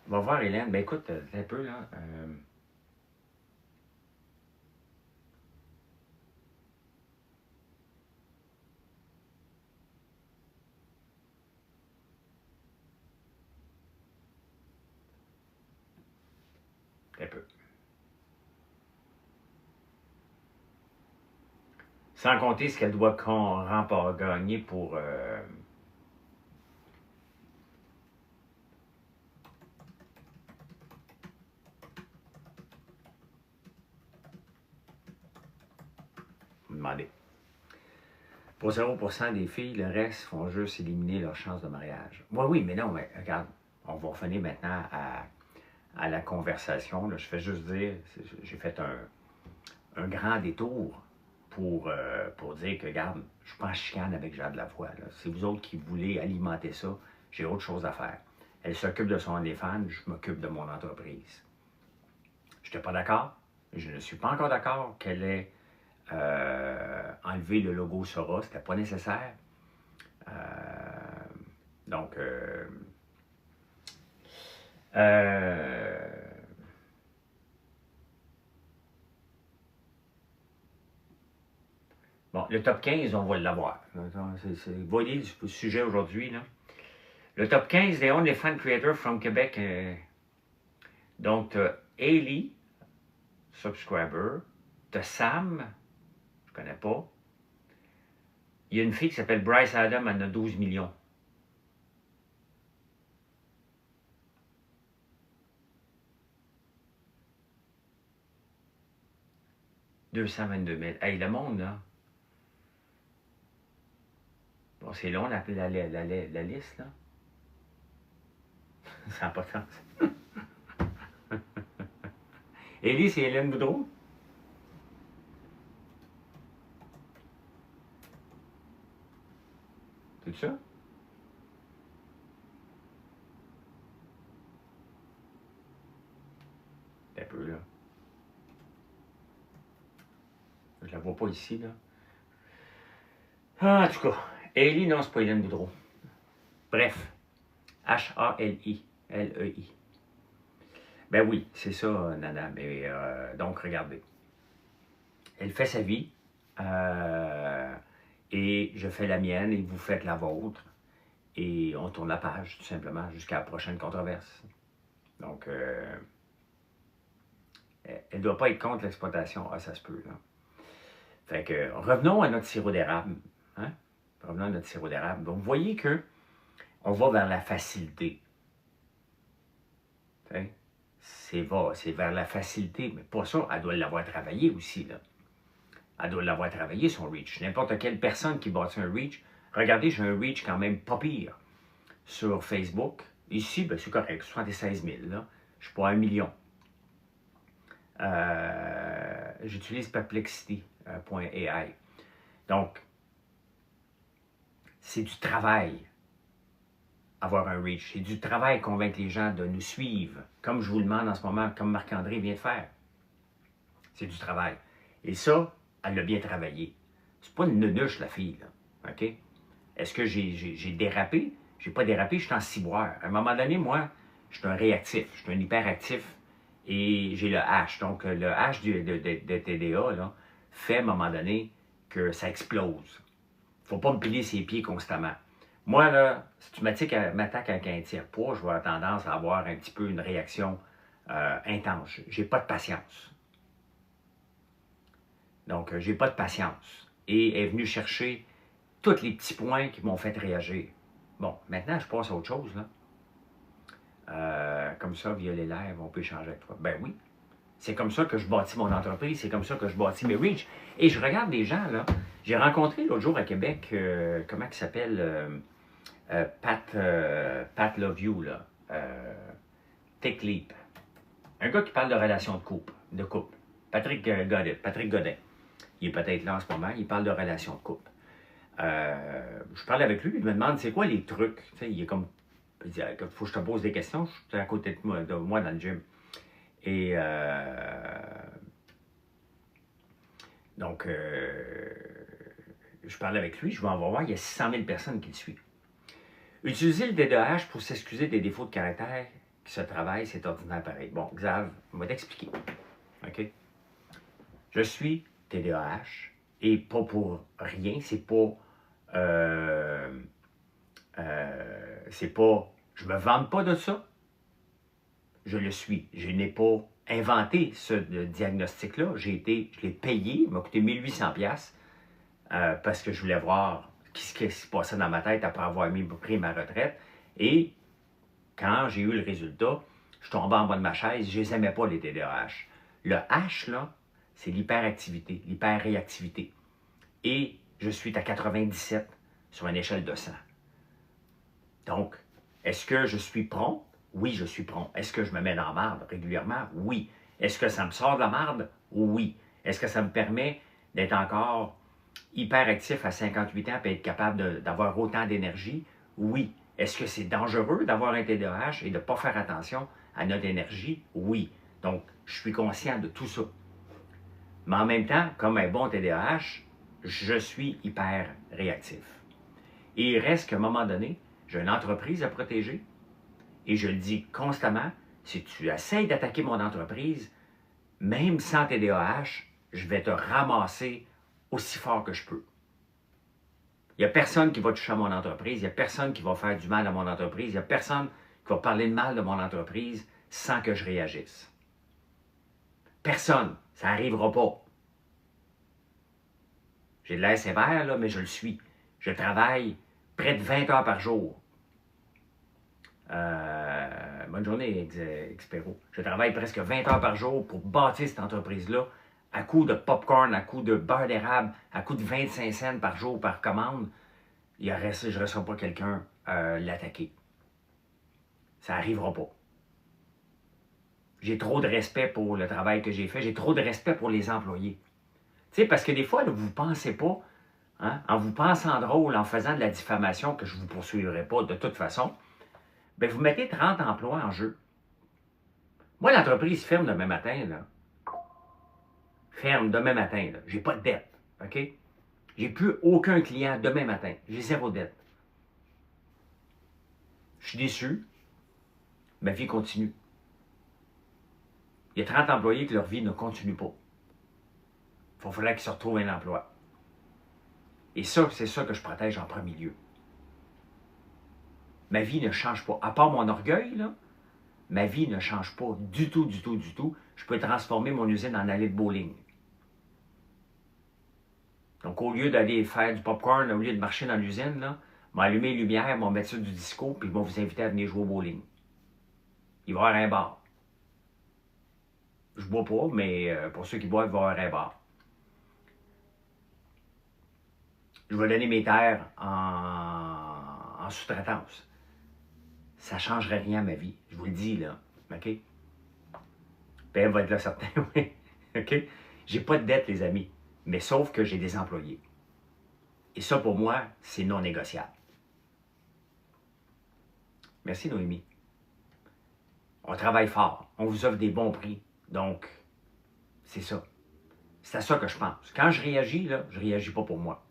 On va voir, Hélène. Ben écoute, un peu, là. Un peu. Sans compter ce qu'elle doit gagner pour... vous demander. Pour 0% des filles, le reste font juste éliminer leurs chances de mariage. Oui, mais non, mais regarde, on va revenir maintenant à la conversation. Là. Je fais juste dire, j'ai fait un grand détour pour dire que, regarde, je suis pas en chicane avec Jade Lavoie. C'est vous autres qui voulez alimenter ça, j'ai autre chose à faire. Elle s'occupe de son OnlyFans, je m'occupe de mon entreprise. Je n'étais pas d'accord. Je ne suis pas encore d'accord qu'elle ait enlevé le logo Sora. C'était pas nécessaire. Donc, bon, le top 15, on va l'avoir. Vous voyez le sujet aujourd'hui, là. Le top 15 des OnlyFans Creators from Québec. Donc, tu as Hailey, subscriber. Tu as Sam, je connais pas. Il y a une fille qui s'appelle Bryce Adam, elle en a 12 millions. « 222 000. Hey, le monde, là. Bon, c'est long, la liste, là. Ça n'a pas de sens. Élie, c'est Hélène Boudreau? C'est ça? peu, là. Je la vois pas ici, là. Ah, en tout cas, Hailey, non, c'est pas Hélène Boudreau. Bref, H-A-L-I, L-E-I. Ben oui, c'est ça, Nana. Mais donc, regardez. Elle fait sa vie, et je fais la mienne, et vous faites la vôtre. Et on tourne la page, tout simplement, jusqu'à la prochaine controverse. Donc, elle ne doit pas être contre l'exploitation. Ah, ça se peut, là. Fait que, revenons à notre sirop d'érable. Hein? Revenons à notre sirop d'érable. Donc, vous voyez que on va vers la facilité. C'est vers la facilité, mais pas ça. Elle doit l'avoir travaillé aussi, là. Elle doit l'avoir travaillé, son reach. N'importe quelle personne qui bâtit un reach. Regardez, j'ai un reach quand même pas pire sur Facebook. Ici, ben, c'est correct, 76 000, là. Je ne suis pas à 1 million. J'utilise perplexity.ai. Donc, c'est du travail avoir un reach. C'est du travail convaincre les gens de nous suivre, comme je vous le demande en ce moment, comme Marc-André vient de faire. C'est du travail. Et ça, elle l'a bien travaillé. C'est pas une nunuche, la fille, là. OK? Est-ce que j'ai dérapé? J'ai pas dérapé, je suis en ciboire. À un moment donné, moi, je suis un réactif, je suis un hyperactif et j'ai le H. Donc, le H de TDA, là, fait à un moment donné que ça explose. Faut pas me piler ses pieds constamment. Moi, là, si tu m'attaques avec un tire-poids, je vais avoir tendance à avoir un petit peu une réaction intense. J'ai pas de patience. Donc, j'ai pas de patience. Et elle est venue chercher tous les petits points qui m'ont fait réagir. Bon, maintenant, je passe à autre chose, là. Comme ça, via les lives, on peut échanger avec toi. Ben oui. C'est comme ça que je bâtis mon entreprise, c'est comme ça que je bâtis mes reach. Et je regarde des gens, là. J'ai rencontré l'autre jour à Québec, comment il s'appelle, Pat Love You, là. Take Leap. Un gars qui parle de relations de couple. Patrick Godin. Il est peut-être là en ce moment, il parle de relations de couple. Je parle avec lui, il me demande c'est quoi les trucs. Tu sais, il est comme. Il dit, faut que je te pose des questions, je suis à côté de moi dans le gym. Et donc, je parle avec lui, je vais en voir, il y a 600 000 personnes qui le suivent. Utiliser le TDAH pour s'excuser des défauts de caractère qui se travaillent, c'est ordinaire pareil. Bon, Xav, on va t'expliquer. OK? Je suis TDAH et pas pour rien, c'est pas. Je me vante pas de ça. Je le suis. Je n'ai pas inventé ce diagnostic-là. Je l'ai payé, il m'a coûté 1800$ parce que je voulais voir ce qui se passait dans ma tête après avoir pris ma retraite. Et quand j'ai eu le résultat, je tombais en bas de ma chaise, je les aimais pas, les TDAH. Le H, là, c'est l'hyperactivité, l'hyperréactivité. Et je suis à 97 sur une échelle de 100. Donc, est-ce que je suis prompt? Oui, je suis prompt. Est-ce que je me mets dans la marde régulièrement? Oui. Est-ce que ça me sort de la marde? Oui. Est-ce que ça me permet d'être encore hyperactif à 58 ans et être capable d'avoir autant d'énergie? Oui. Est-ce que c'est dangereux d'avoir un TDAH et de ne pas faire attention à notre énergie? Oui. Donc, je suis conscient de tout ça. Mais en même temps, comme un bon TDAH, je suis hyper réactif. Et il reste qu'à un moment donné, j'ai une entreprise à protéger et je le dis constamment, si tu essaies d'attaquer mon entreprise, même sans TDAH, je vais te ramasser aussi fort que je peux. Il n'y a personne qui va toucher à mon entreprise, il n'y a personne qui va faire du mal à mon entreprise, il n'y a personne qui va parler de mal de mon entreprise sans que je réagisse. Personne, ça n'arrivera pas. J'ai de l'air sévère, là, mais je le suis. Je travaille près de 20 heures par jour. Bonne journée, Expero. Je travaille presque 20 heures par jour pour bâtir cette entreprise-là à coup de popcorn, à coup de beurre d'érable, à coup de 25 cents par jour par commande. Je ne reçois pas quelqu'un l'attaquer. Ça n'arrivera pas. J'ai trop de respect pour le travail que j'ai fait. J'ai trop de respect pour les employés. Tu sais, parce que des fois, là, vous ne pensez pas, hein, en vous pensant drôle, en faisant de la diffamation, que je ne vous poursuivrai pas de toute façon, bien, vous mettez 30 emplois en jeu. Moi, l'entreprise ferme demain matin, là. Ferme demain matin, là. J'ai pas de dette, OK? J'ai plus aucun client demain matin. J'ai zéro dette. Je suis déçu. Ma vie continue. Il y a 30 employés que leur vie ne continue pas. Il faudrait qu'ils se retrouvent un emploi. Et ça, c'est ça que je protège en premier lieu. Ma vie ne change pas. À part mon orgueil, là, ma vie ne change pas du tout, du tout, du tout. Je peux transformer mon usine en allée de bowling. Donc, au lieu d'aller faire du popcorn, au lieu de marcher dans l'usine, là, m'ont allumé les lumières, m'ont mettre ça du disco, puis ils vont vous inviter à venir jouer au bowling. Il va y avoir un bar. Je bois pas, mais pour ceux qui boivent, il va y avoir un bar. Je vais donner mes terres en sous-traitance. Ça ne changerait rien à ma vie. Je vous le dis, là. OK? Puis elle va être là, certain, oui. OK? J'ai pas de dette, les amis. Mais sauf que j'ai des employés. Et ça, pour moi, c'est non négociable. Merci, Noémie. On travaille fort. On vous offre des bons prix. Donc, c'est ça. C'est à ça que je pense. Quand je réagis, là, je réagis pas pour moi.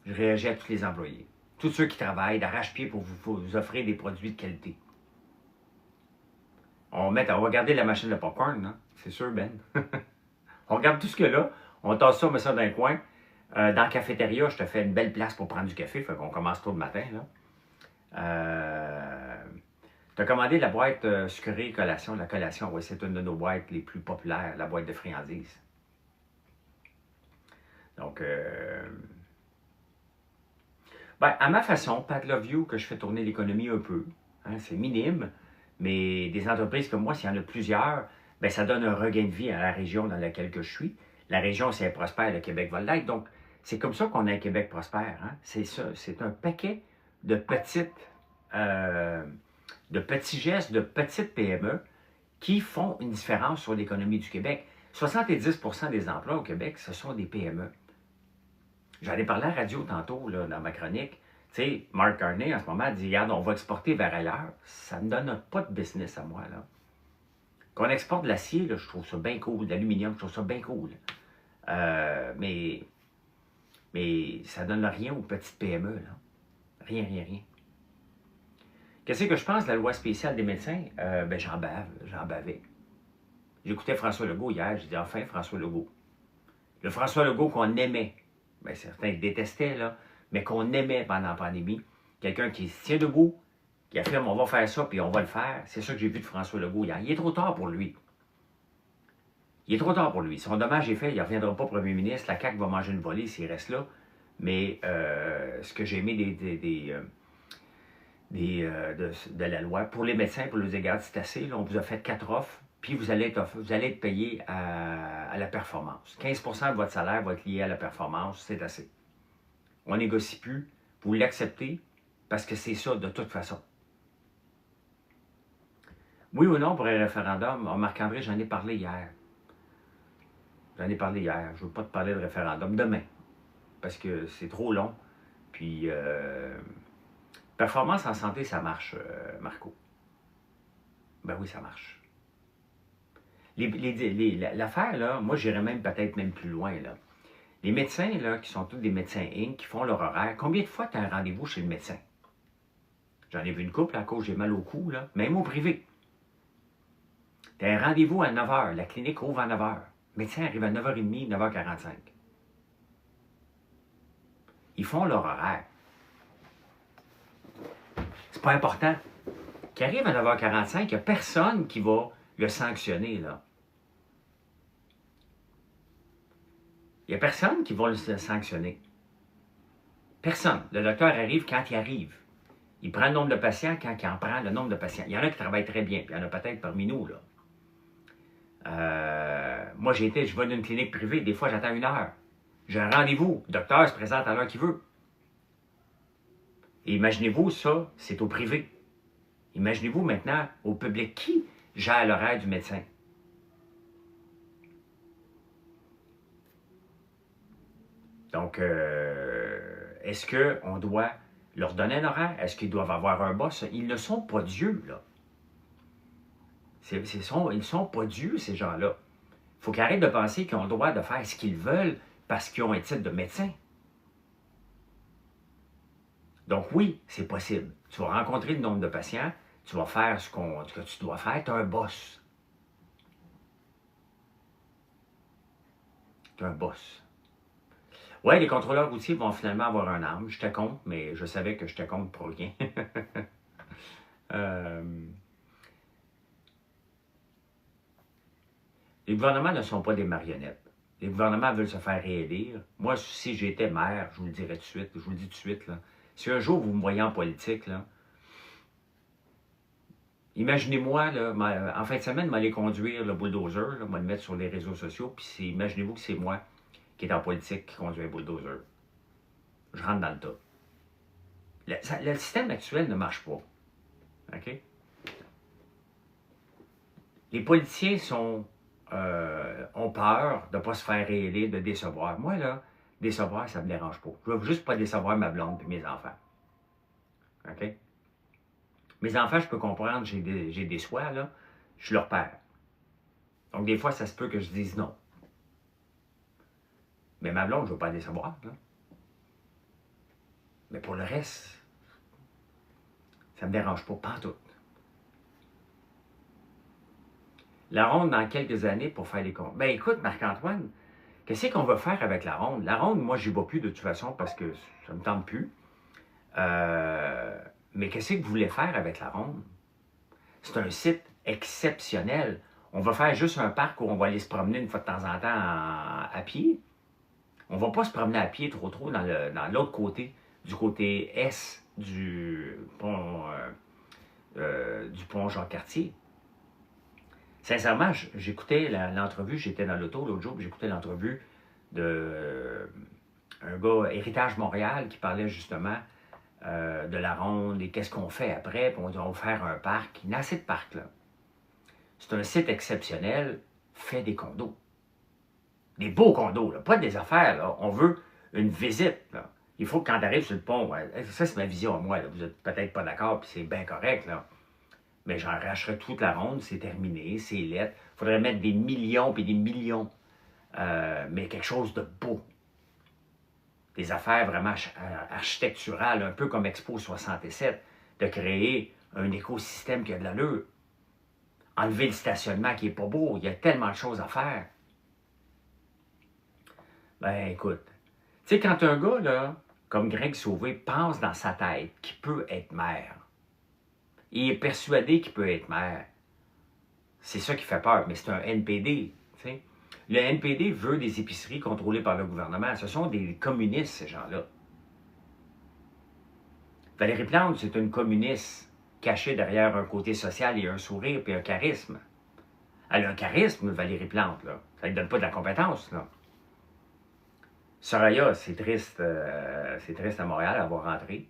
Je réagis à tous les employés. Tous ceux qui travaillent d'arrache-pied pour vous offrir des produits de qualité. On va regarder la machine de popcorn, hein? C'est sûr, Ben. On regarde tout ce qu'il y a là. On tasse ça, on met ça dans un coin. Dans la cafétéria, je te fais une belle place pour prendre du café. Fait qu'on commence tôt le matin, là. Tu as commandé la boîte sucrée collation. La collation, oui, c'est une de nos boîtes les plus populaires, la boîte de friandises. Donc, ben, à ma façon, Pat Love You, que je fais tourner l'économie un peu, hein, c'est minime, mais des entreprises comme moi, s'il y en a plusieurs, ben, ça donne un regain de vie à la région dans laquelle je suis. La région, si elle prospère, le Québec va l'être. Donc, c'est comme ça qu'on a un Québec prospère. Hein? C'est ça, c'est un paquet de petits gestes, de petites PME qui font une différence sur l'économie du Québec. 70% des emplois au Québec, ce sont des PME. J'en ai parlé à la radio tantôt, là, dans ma chronique. Tu sais, Mark Carney, en ce moment, dit « Regarde, on va exporter vers ailleurs. » Ça ne donne pas de business à moi, là. Qu'on exporte de l'acier, là, je trouve ça bien cool. De l'aluminium, je trouve ça bien cool. Mais ça ne donne rien aux petites PME, là. Rien, rien, rien. Qu'est-ce que je pense de la loi spéciale des médecins? Ben, j'en bavais. J'écoutais François Legault hier, j'ai dit « Enfin, François Legault. » Le François Legault qu'on aimait. Bien, certains détestaient, là, mais qu'on aimait pendant la pandémie. Quelqu'un qui se tient debout, qui affirme on va faire ça, puis on va le faire. C'est ça que j'ai vu de François Legault hier. Il est trop tard pour lui. Il est trop tard pour lui. Son dommage est fait, il ne reviendra pas premier ministre. La CAQ va manger une volée s'il reste là. Mais ce que j'ai aimé de la loi, pour les médecins, pour les égards, c'est assez. Là, on vous a fait 4 offres, puis vous allez être payé à la performance. 15% de votre salaire va être lié à la performance, c'est assez. On ne négocie plus, vous l'acceptez, parce que c'est ça de toute façon. Oui ou non pour un référendum? Oh, Marc-André, j'en ai parlé hier. Je ne veux pas te parler de référendum demain, parce que c'est trop long. Puis, performance en santé, ça marche, Marco. Ben oui, ça marche. L'affaire, là, moi, j'irais même peut-être même plus loin, là. Les médecins, là, qui sont tous des médecins Inc., qui font leur horaire, combien de fois tu as un rendez-vous chez le médecin? J'en ai vu une couple à cause j'ai mal au cou, là, même au privé. Tu as un rendez-vous à 9h, la clinique ouvre à 9h. Le médecin arrive à 9h30, 9h45. Ils font leur horaire. C'est pas important. Qu'il arrive à 9h45, il n'y a personne qui va le sanctionner, là. Il n'y a personne qui va le sanctionner. Personne. Le docteur arrive quand il arrive. Il prend le nombre de patients quand il en prend le nombre de patients. Il y en a qui travaillent très bien, puis il y en a peut-être parmi nous, là. Moi, je vais dans une clinique privée, des fois j'attends 1 heure. J'ai un rendez-vous, le docteur se présente à l'heure qu'il veut. Et imaginez-vous, ça, c'est au privé. Imaginez-vous maintenant au public. Qui gère l'horaire du médecin? Donc, est-ce qu'on doit leur donner un horaire? Est-ce qu'ils doivent avoir un boss? Ils ne sont pas Dieu, là. Ils ne sont pas dieux, ces gens-là. Il faut qu'ils arrêtent de penser qu'ils ont le droit de faire ce qu'ils veulent parce qu'ils ont un titre de médecin. Donc oui, c'est possible. Tu vas rencontrer le nombre de patients, tu vas faire ce que tu dois faire, tu as un boss. Tu as un boss. Ouais, les contrôleurs routiers vont finalement avoir un arme. J'étais contre, mais je savais que j'étais contre pour rien. Les gouvernements ne sont pas des marionnettes. Les gouvernements veulent se faire réélire. Moi, si j'étais maire, je vous le dirais tout de suite, je vous le dis tout de suite, là, si un jour vous me voyez en politique, là, imaginez-moi, en fin de semaine, m'aller conduire le bulldozer, le mettre sur les réseaux sociaux, puis imaginez-vous que c'est moi qui est en politique qui conduit un bulldozer. Je rentre dans le tas. Le système actuel ne marche pas. OK? Les politiciens ont peur de ne pas se faire réélire, de décevoir. Moi, là, décevoir, ça ne me dérange pas. Je ne veux juste pas décevoir ma blonde et mes enfants. OK? Mes enfants, je peux comprendre, j'ai des soins, là. Je suis leur père. Donc, des fois, ça se peut que je dise non. Mais ma blonde, je ne veux pas la décevoir, là. Mais pour le reste, ça ne me dérange pas, pantoute. La ronde, dans quelques années, pour faire les comptes. Ben écoute, Marc-Antoine, qu'est-ce qu'on va faire avec la ronde? La ronde, moi, je n'y vais plus de toute façon parce que ça ne me tente plus. Mais qu'est-ce que vous voulez faire avec la ronde? C'est un site exceptionnel. On va faire juste un parc où on va aller se promener une fois de temps en temps à pied. On ne va pas se promener à pied trop dans l'autre côté, du côté est du pont Jacques-Cartier. Sincèrement, j'écoutais l'entrevue, j'étais dans l'auto l'autre jour, j'écoutais l'entrevue de un gars, Héritage Montréal, qui parlait justement de la ronde et qu'est-ce qu'on fait après, puis on dit on va faire un parc. Il y a assez de parcs, là. C'est un site exceptionnel, fait des condos. Des beaux condos, là, pas des affaires, là. On veut une visite, là. Il faut que quand tu arrives sur le pont, ça c'est ma vision à moi, là. Vous n'êtes peut-être pas d'accord, puis c'est bien correct, là. Mais j'en arracherais toute la ronde, c'est terminé, c'est laid. Il faudrait mettre des millions et des millions, mais quelque chose de beau. Des affaires vraiment architecturales, un peu comme Expo 67, de créer un écosystème qui a de l'allure. Enlever le stationnement qui n'est pas beau, il y a tellement de choses à faire. Ben écoute, tu sais, quand un gars, là, comme Greg Sauvé, pense dans sa tête qu'il peut être maire, il est persuadé qu'il peut être maire, c'est ça qui fait peur, mais c'est un NPD, tu sais. Le NPD veut des épiceries contrôlées par le gouvernement. Ce sont des communistes, ces gens-là. Valérie Plante, c'est une communiste cachée derrière un côté social et un sourire et un charisme. Elle a un charisme, Valérie Plante, là. Ça ne lui donne pas de la compétence, là. Soraya, c'est triste à Montréal d'avoir rentré.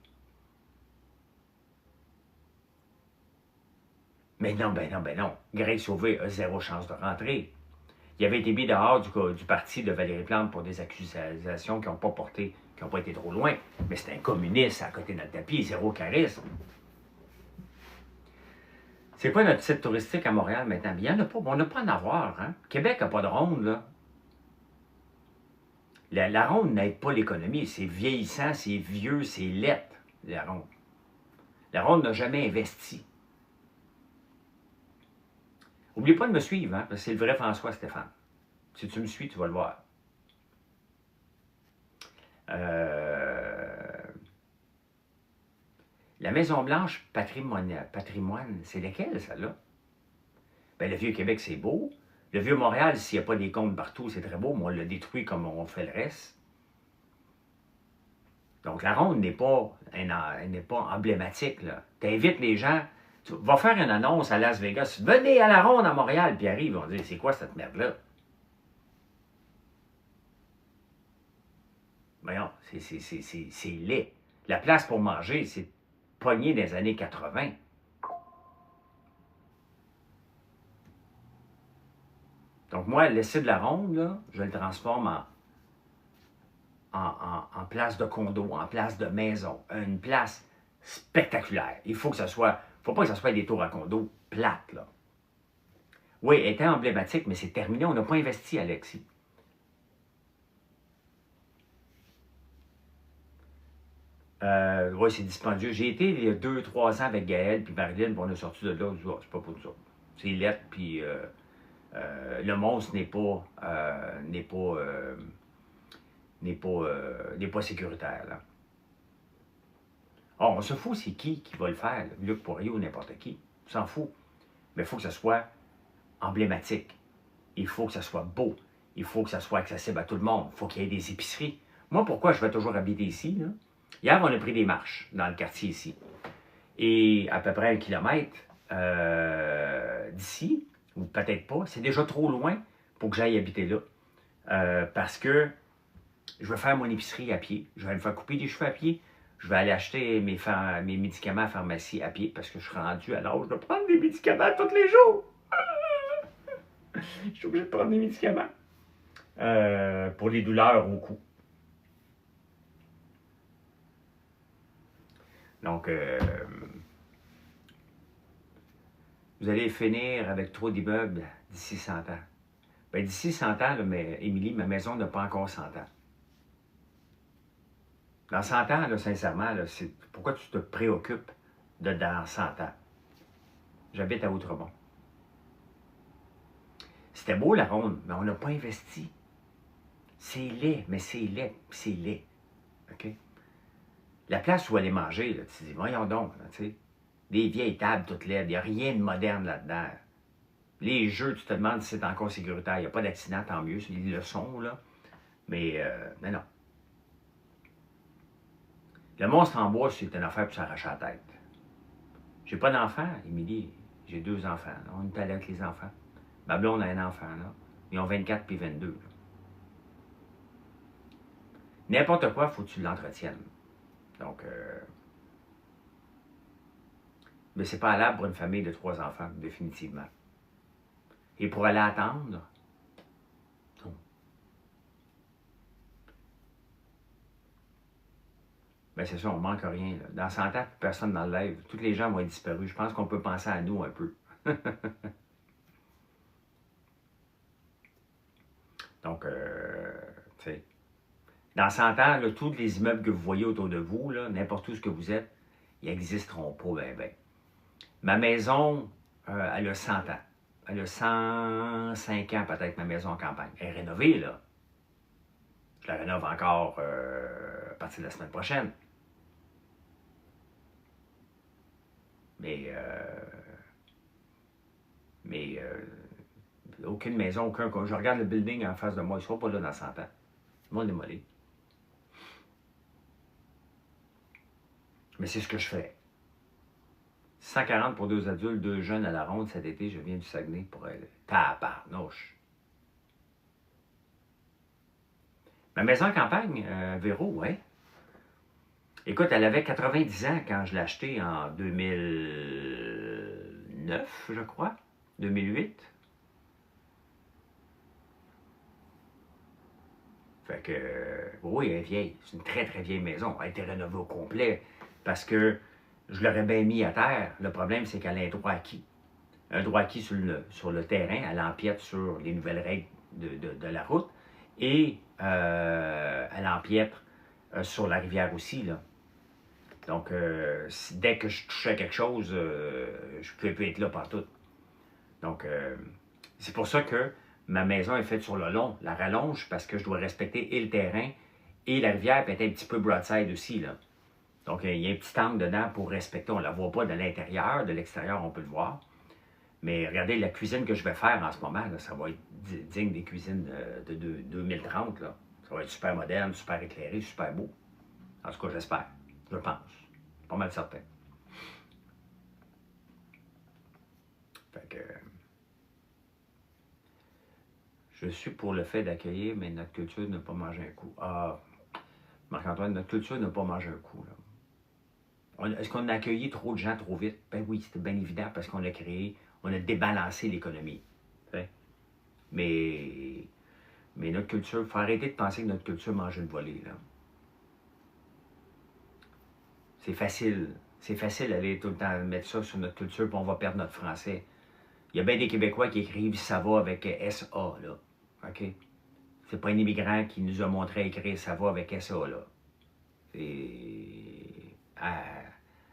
Mais non, ben non, ben non. Greg Sauvé a zéro chance de rentrer. Il avait été mis dehors du parti de Valérie Plante pour des accusations qui n'ont pas porté, qui n'ont pas été trop loin. Mais c'est un communiste à côté de notre tapis, zéro charisme. C'est quoi notre site touristique à Montréal maintenant? Il n'y en a pas, on n'a pas à en avoir. Hein? Québec n'a pas de ronde, là. La ronde n'aide pas l'économie. C'est vieillissant, c'est vieux, c'est laid, la ronde. La ronde n'a jamais investi. N'oublie pas de me suivre, hein, parce que c'est le vrai François Stéphane. Si tu me suis, tu vas le voir. La Maison-Blanche patrimoine, c'est lesquelles, celle-là? Ben, le Vieux-Québec, c'est beau. Le Vieux-Montréal, s'il n'y a pas des comptes partout, c'est très beau, mais on l'a détruit comme on fait le reste. Donc, la ronde n'est pas emblématique. Tu invites les gens, tu vas faire une annonce à Las Vegas, venez à la ronde à Montréal, puis arrive, ils vont dire, c'est quoi cette merde-là? Voyons, c'est laid. La place pour manger, c'est pogné dans les années 80. Donc moi, l'essai de la ronde, là, je le transforme en place de condo, en place de maison, une place spectaculaire. Il faut que ça soit, faut pas que ça soit des tours à condo plates, là. Oui, elle était emblématique, mais c'est terminé. On n'a pas investi, Alexis. Oui, c'est dispendieux. J'ai été il y a 2, 3 ans avec Gaël puis Marilyn, puis on est sorti de là. On dit, oh, c'est pas pour nous autres. C'est lettre, puis le monstre n'est pas sécuritaire. Là. Oh, on se fout, c'est qui va le faire, là? Luc Poirier ou n'importe qui. On s'en fout. Mais il faut que ce soit emblématique. Il faut que ça soit beau. Il faut que ça soit accessible à tout le monde. Il faut qu'il y ait des épiceries. Moi, pourquoi je vais toujours habiter ici? Là? Hier, on a pris des marches dans le quartier ici. Et à peu près 1 kilomètre d'ici, ou peut-être pas, c'est déjà trop loin pour que j'aille habiter là. Parce que je vais faire mon épicerie à pied. Je vais me faire couper des cheveux à pied. Je vais aller acheter mes médicaments à la pharmacie à pied parce que je suis rendu à l'âge de prendre des médicaments tous les jours. Je suis obligé de prendre des médicaments pour les douleurs au cou. Donc, vous allez finir avec trop d'immeubles d'ici 100 ans. Ben, d'ici 100 ans, là, mais Émilie, ma maison n'a pas encore 100 ans. Dans 100 ans, là, sincèrement, là, pourquoi tu te préoccupes de dans 100 ans? J'habite à Outremont. C'était beau la ronde, mais on n'a pas investi. C'est laid, mais c'est laid, c'est laid. OK? La place où aller manger, là, tu te dis, voyons donc, tu sais, des vieilles tables toutes laides, il n'y a rien de moderne là-dedans. Les jeux, tu te demandes si c'est encore sécuritaire. Il n'y a pas d'accident, tant mieux, ils le sont, là. Mais non. Le monstre en bois, c'est une affaire pour s'arracher la tête. J'ai pas d'enfants, Émilie. J'ai 2 enfants. Là. On est allé avec les enfants. Ma blonde a un enfant, là. Ils ont 24 puis 22. N'importe quoi, il faut que tu l'entretiennes. Donc, mais c'est pas valable pour une famille de 3 enfants, définitivement. Et pour aller attendre, non. Ben c'est ça, on manque rien. Là. Dans 100 ans, personne n'en lève. Tous les gens vont être disparus. Je pense qu'on peut penser à nous un peu. Donc, tu sais, dans 100 ans, là, tous les immeubles que vous voyez autour de vous, n'importe où ce que vous êtes, ils n'existeront pas, ben. Ma maison, elle a 100 ans. Elle a 105 ans peut-être, ma maison en campagne. Elle est rénovée, là. Je la rénove encore à partir de la semaine prochaine. Mais aucune maison, aucun... Je regarde le building en face de moi, il ne sera pas là dans 100 ans. Ils vont le démolir. Mais c'est ce que je fais. 140 pour 2 adultes, 2 jeunes à la ronde cet été. Je viens du Saguenay pour aller. Tabarnouche. Ma maison en campagne, Véro, ouais. Écoute, elle avait 90 ans quand je l'ai achetée en 2009, je crois. 2008. Fait que, oui, elle est vieille. C'est une très, très vieille maison. Elle a été rénovée au complet parce que je l'aurais bien mis à terre. Le problème, c'est qu'elle a un droit acquis. Un droit acquis sur le terrain. Elle empiète sur les nouvelles règles de la route. Et elle empiète sur la rivière aussi, là. Donc, dès que je touchais à quelque chose, je ne pouvais être là partout. Donc, c'est pour ça que ma maison est faite sur le long, la rallonge, parce que je dois respecter et le terrain et la rivière peut être un petit peu broadside aussi, là. Donc, il y a un petit angle dedans pour respecter. On ne la voit pas de l'intérieur, de l'extérieur, on peut le voir. Mais regardez, la cuisine que je vais faire en ce moment, là, ça va être digne des cuisines de 2030. Là. Ça va être super moderne, super éclairé, super beau. En tout cas, j'espère. Je pense. Pas mal certain. Fait que... Je suis pour le fait d'accueillir, mais notre culture n'a pas mangé un coup. Ah, Marc-Antoine, notre culture n'a pas mangé un coup. Est-ce qu'on a accueilli trop de gens trop vite? Ben oui, c'était bien évident parce qu'on a créé, on a débalancé l'économie. Mais notre culture, il faut arrêter de penser que notre culture mange une volée. C'est facile. C'est facile d'aller tout le temps mettre ça sur notre culture, puis on va perdre notre français. Il y a bien des Québécois qui écrivent « ça va » avec S-A, là. OK? C'est pas un immigrant qui nous a montré à écrire « ça va » avec S-A, là. Et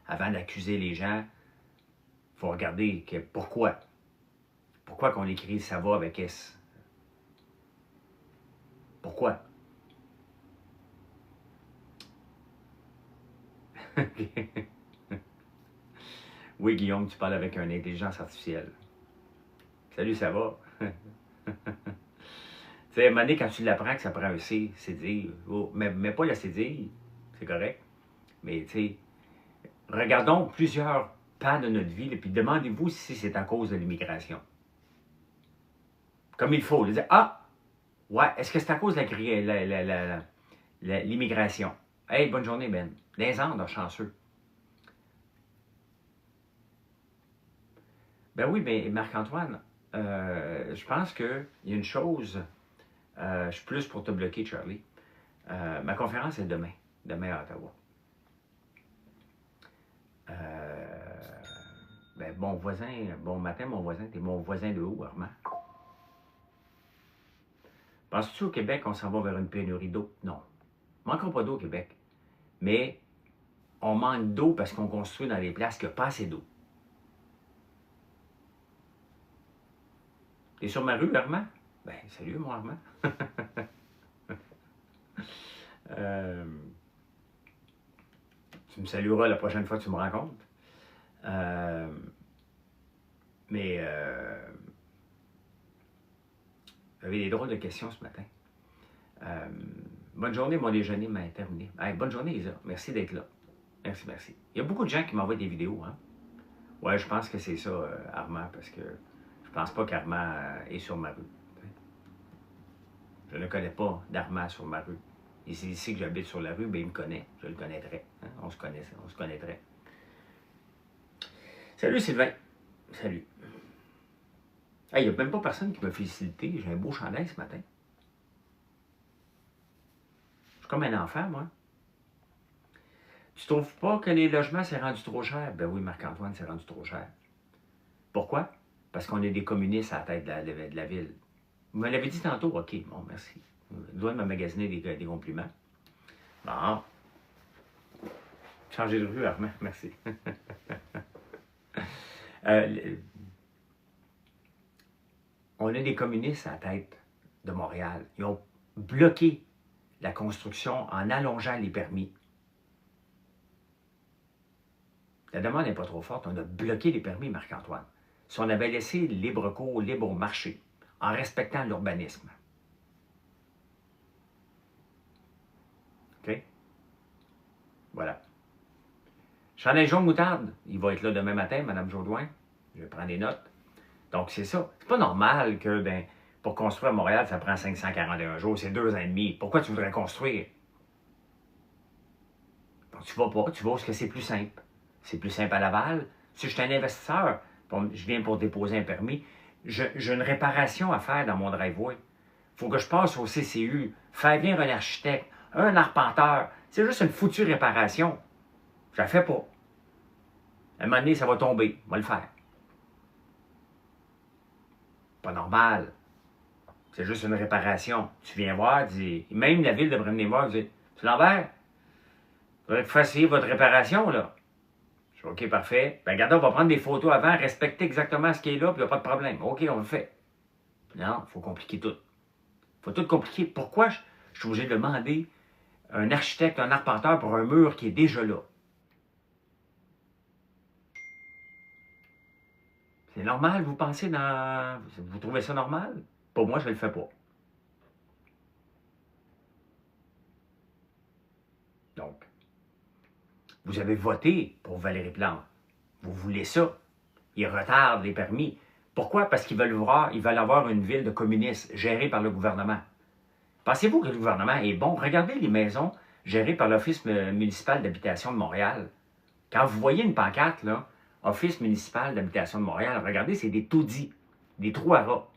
avant d'accuser les gens, il faut regarder que pourquoi. Pourquoi qu'on écrit « ça va » avec S? Pourquoi? Oui, Guillaume, tu parles avec une intelligence artificielle. Salut, ça va? Tu sais, à un moment donné, quand tu l'apprends que ça prend un C, c'est dire. Oh, mais pas le c'est dire, c'est correct. Mais tu sais, regardons plusieurs pans de notre vie, puis demandez-vous si c'est à cause de l'immigration. Comme il faut. Dire, ah, ouais, est-ce que c'est à cause de l'immigration? Hey, bonne journée, Ben. Les Andes, chanceux. Ben oui, mais Marc-Antoine, je pense qu'il y a une chose, je suis plus pour te bloquer, Charlie. Ma conférence est demain à Ottawa. Ben, bon matin, mon voisin, t'es mon voisin de où, Armand? Penses-tu au Québec, on s'en va vers une pénurie d'eau? Non. On ne manquera pas d'eau au Québec. Mais on manque d'eau parce qu'on construit dans des places qui n'ont pas assez d'eau. T'es sur ma rue, Armand? Ben, salut, mon Armand. Tu me salueras la prochaine fois que tu me rencontres. J'avais des drôles de questions ce matin. Bonne journée, mon déjeuner m'a terminé. Hey, bonne journée, Lisa. Merci d'être là. Merci, merci. Il y a beaucoup de gens qui m'envoient des vidéos. Hein? Ouais, je pense que c'est ça, Armand, parce que je pense pas qu'Armand est sur ma rue. Je ne connais pas d'Armand sur ma rue. Et c'est ici que j'habite sur la rue, bien, il me connaît. Je le connaîtrais. Hein? On se connaîtrait. Salut, Sylvain. Salut. Il n'y a même pas personne qui m'a félicité. J'ai un beau chandail ce matin. Je suis comme un enfant, moi. Tu trouves pas que les logements, c'est rendu trop cher? Ben oui, Marc-Antoine, c'est rendu trop cher. Pourquoi? Parce qu'on est des communistes à la tête de la ville. Vous me l'avez dit tantôt? OK, bon, merci. Je dois me magasiner des compliments. Bon. Changer de rue, Armand, merci. On a des communistes à la tête de Montréal. Ils ont bloqué la construction en allongeant les permis. La demande n'est pas trop forte. On a bloqué les permis, Marc-Antoine. Si on avait laissé libre cours, libre marché, en respectant l'urbanisme. OK? Voilà. Chandail jaune moutarde, il va être là demain matin, Mme Jourdouin. Je vais prendre des notes. Donc, c'est ça. C'est pas normal que, pour construire à Montréal, ça prend 541 jours, c'est 2 ans et demi. Pourquoi tu voudrais construire? Donc, tu vas pas, tu vas où est-ce que c'est plus simple. C'est plus simple à Laval. Si je suis un investisseur, je viens pour déposer un permis, j'ai une réparation à faire dans mon driveway. Il faut que je passe au CCU, faire venir un architecte, un arpenteur. C'est juste une foutue réparation. Je la fais pas. À un moment donné, ça va tomber. On va le faire. Pas normal. C'est juste une réparation. Tu viens voir, même la ville devrait venir voir, dire, c'est Lambert, il faudrait que vous fassiez votre réparation, là. Je dis, OK, parfait. Ben, regardez, on va prendre des photos avant, respecter exactement ce qui est là, puis il n'y a pas de problème. OK, on le fait. Non, il faut compliquer tout. Il faut tout compliquer. Pourquoi je suis obligé de demander un architecte, un arpenteur pour un mur qui est déjà là? C'est normal, vous pensez dans... Vous trouvez ça normal? Pour moi, je ne le fais pas. Donc, vous avez voté pour Valérie Plante. Vous voulez ça. Ils retardent les permis. Pourquoi? Parce qu'ils veulent avoir une ville de communistes gérée par le gouvernement. Pensez-vous que le gouvernement est bon? Regardez les maisons gérées par l'Office municipal d'habitation de Montréal. Quand vous voyez une pancarte, là, Office municipal d'habitation de Montréal, regardez, c'est des taudis, des trous à rats.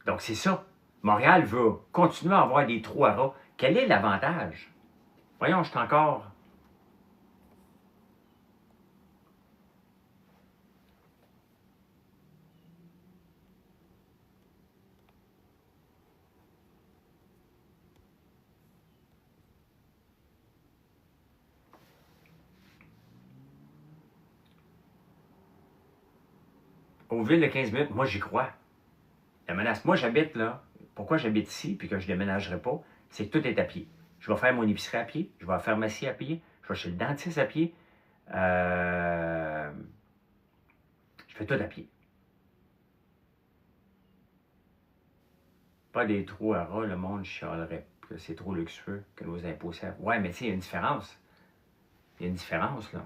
Donc, c'est ça. Montréal veut continuer à avoir des trous à rats. Quel est l'avantage? Voyons, je suis encore... aux villes de 15 minutes, moi, j'y crois. La menace. Moi, j'habite là. Pourquoi j'habite ici puis que je ne déménagerai pas? C'est que tout est à pied. Je vais faire mon épicerie à pied. Je vais à la pharmacie à pied. Je vais chez le dentiste à pied. Je fais tout à pied. Pas des trous à rats, le monde chialerait que c'est trop luxueux, que nos impôts servent. Ouais, mais tu sais, il y a une différence. Il y a une différence, là.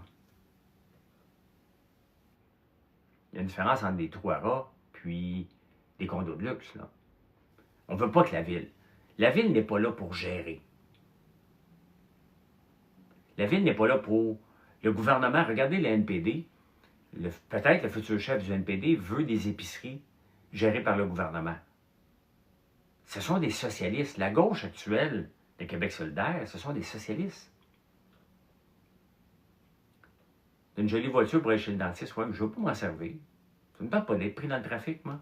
Il y a une différence entre des trous à rats puis des condos de luxe, là. On ne veut pas que la ville. La ville n'est pas là pour gérer. La ville n'est pas là pour... Le gouvernement, regardez le NPD, peut-être le futur chef du NPD veut des épiceries gérées par le gouvernement. Ce sont des socialistes. La gauche actuelle de Québec solidaire, ce sont des socialistes. Une jolie voiture pour aller chez le dentiste, ouais, mais je ne veux pas m'en servir. Ça ne me tente pas d'être pris dans le trafic, moi.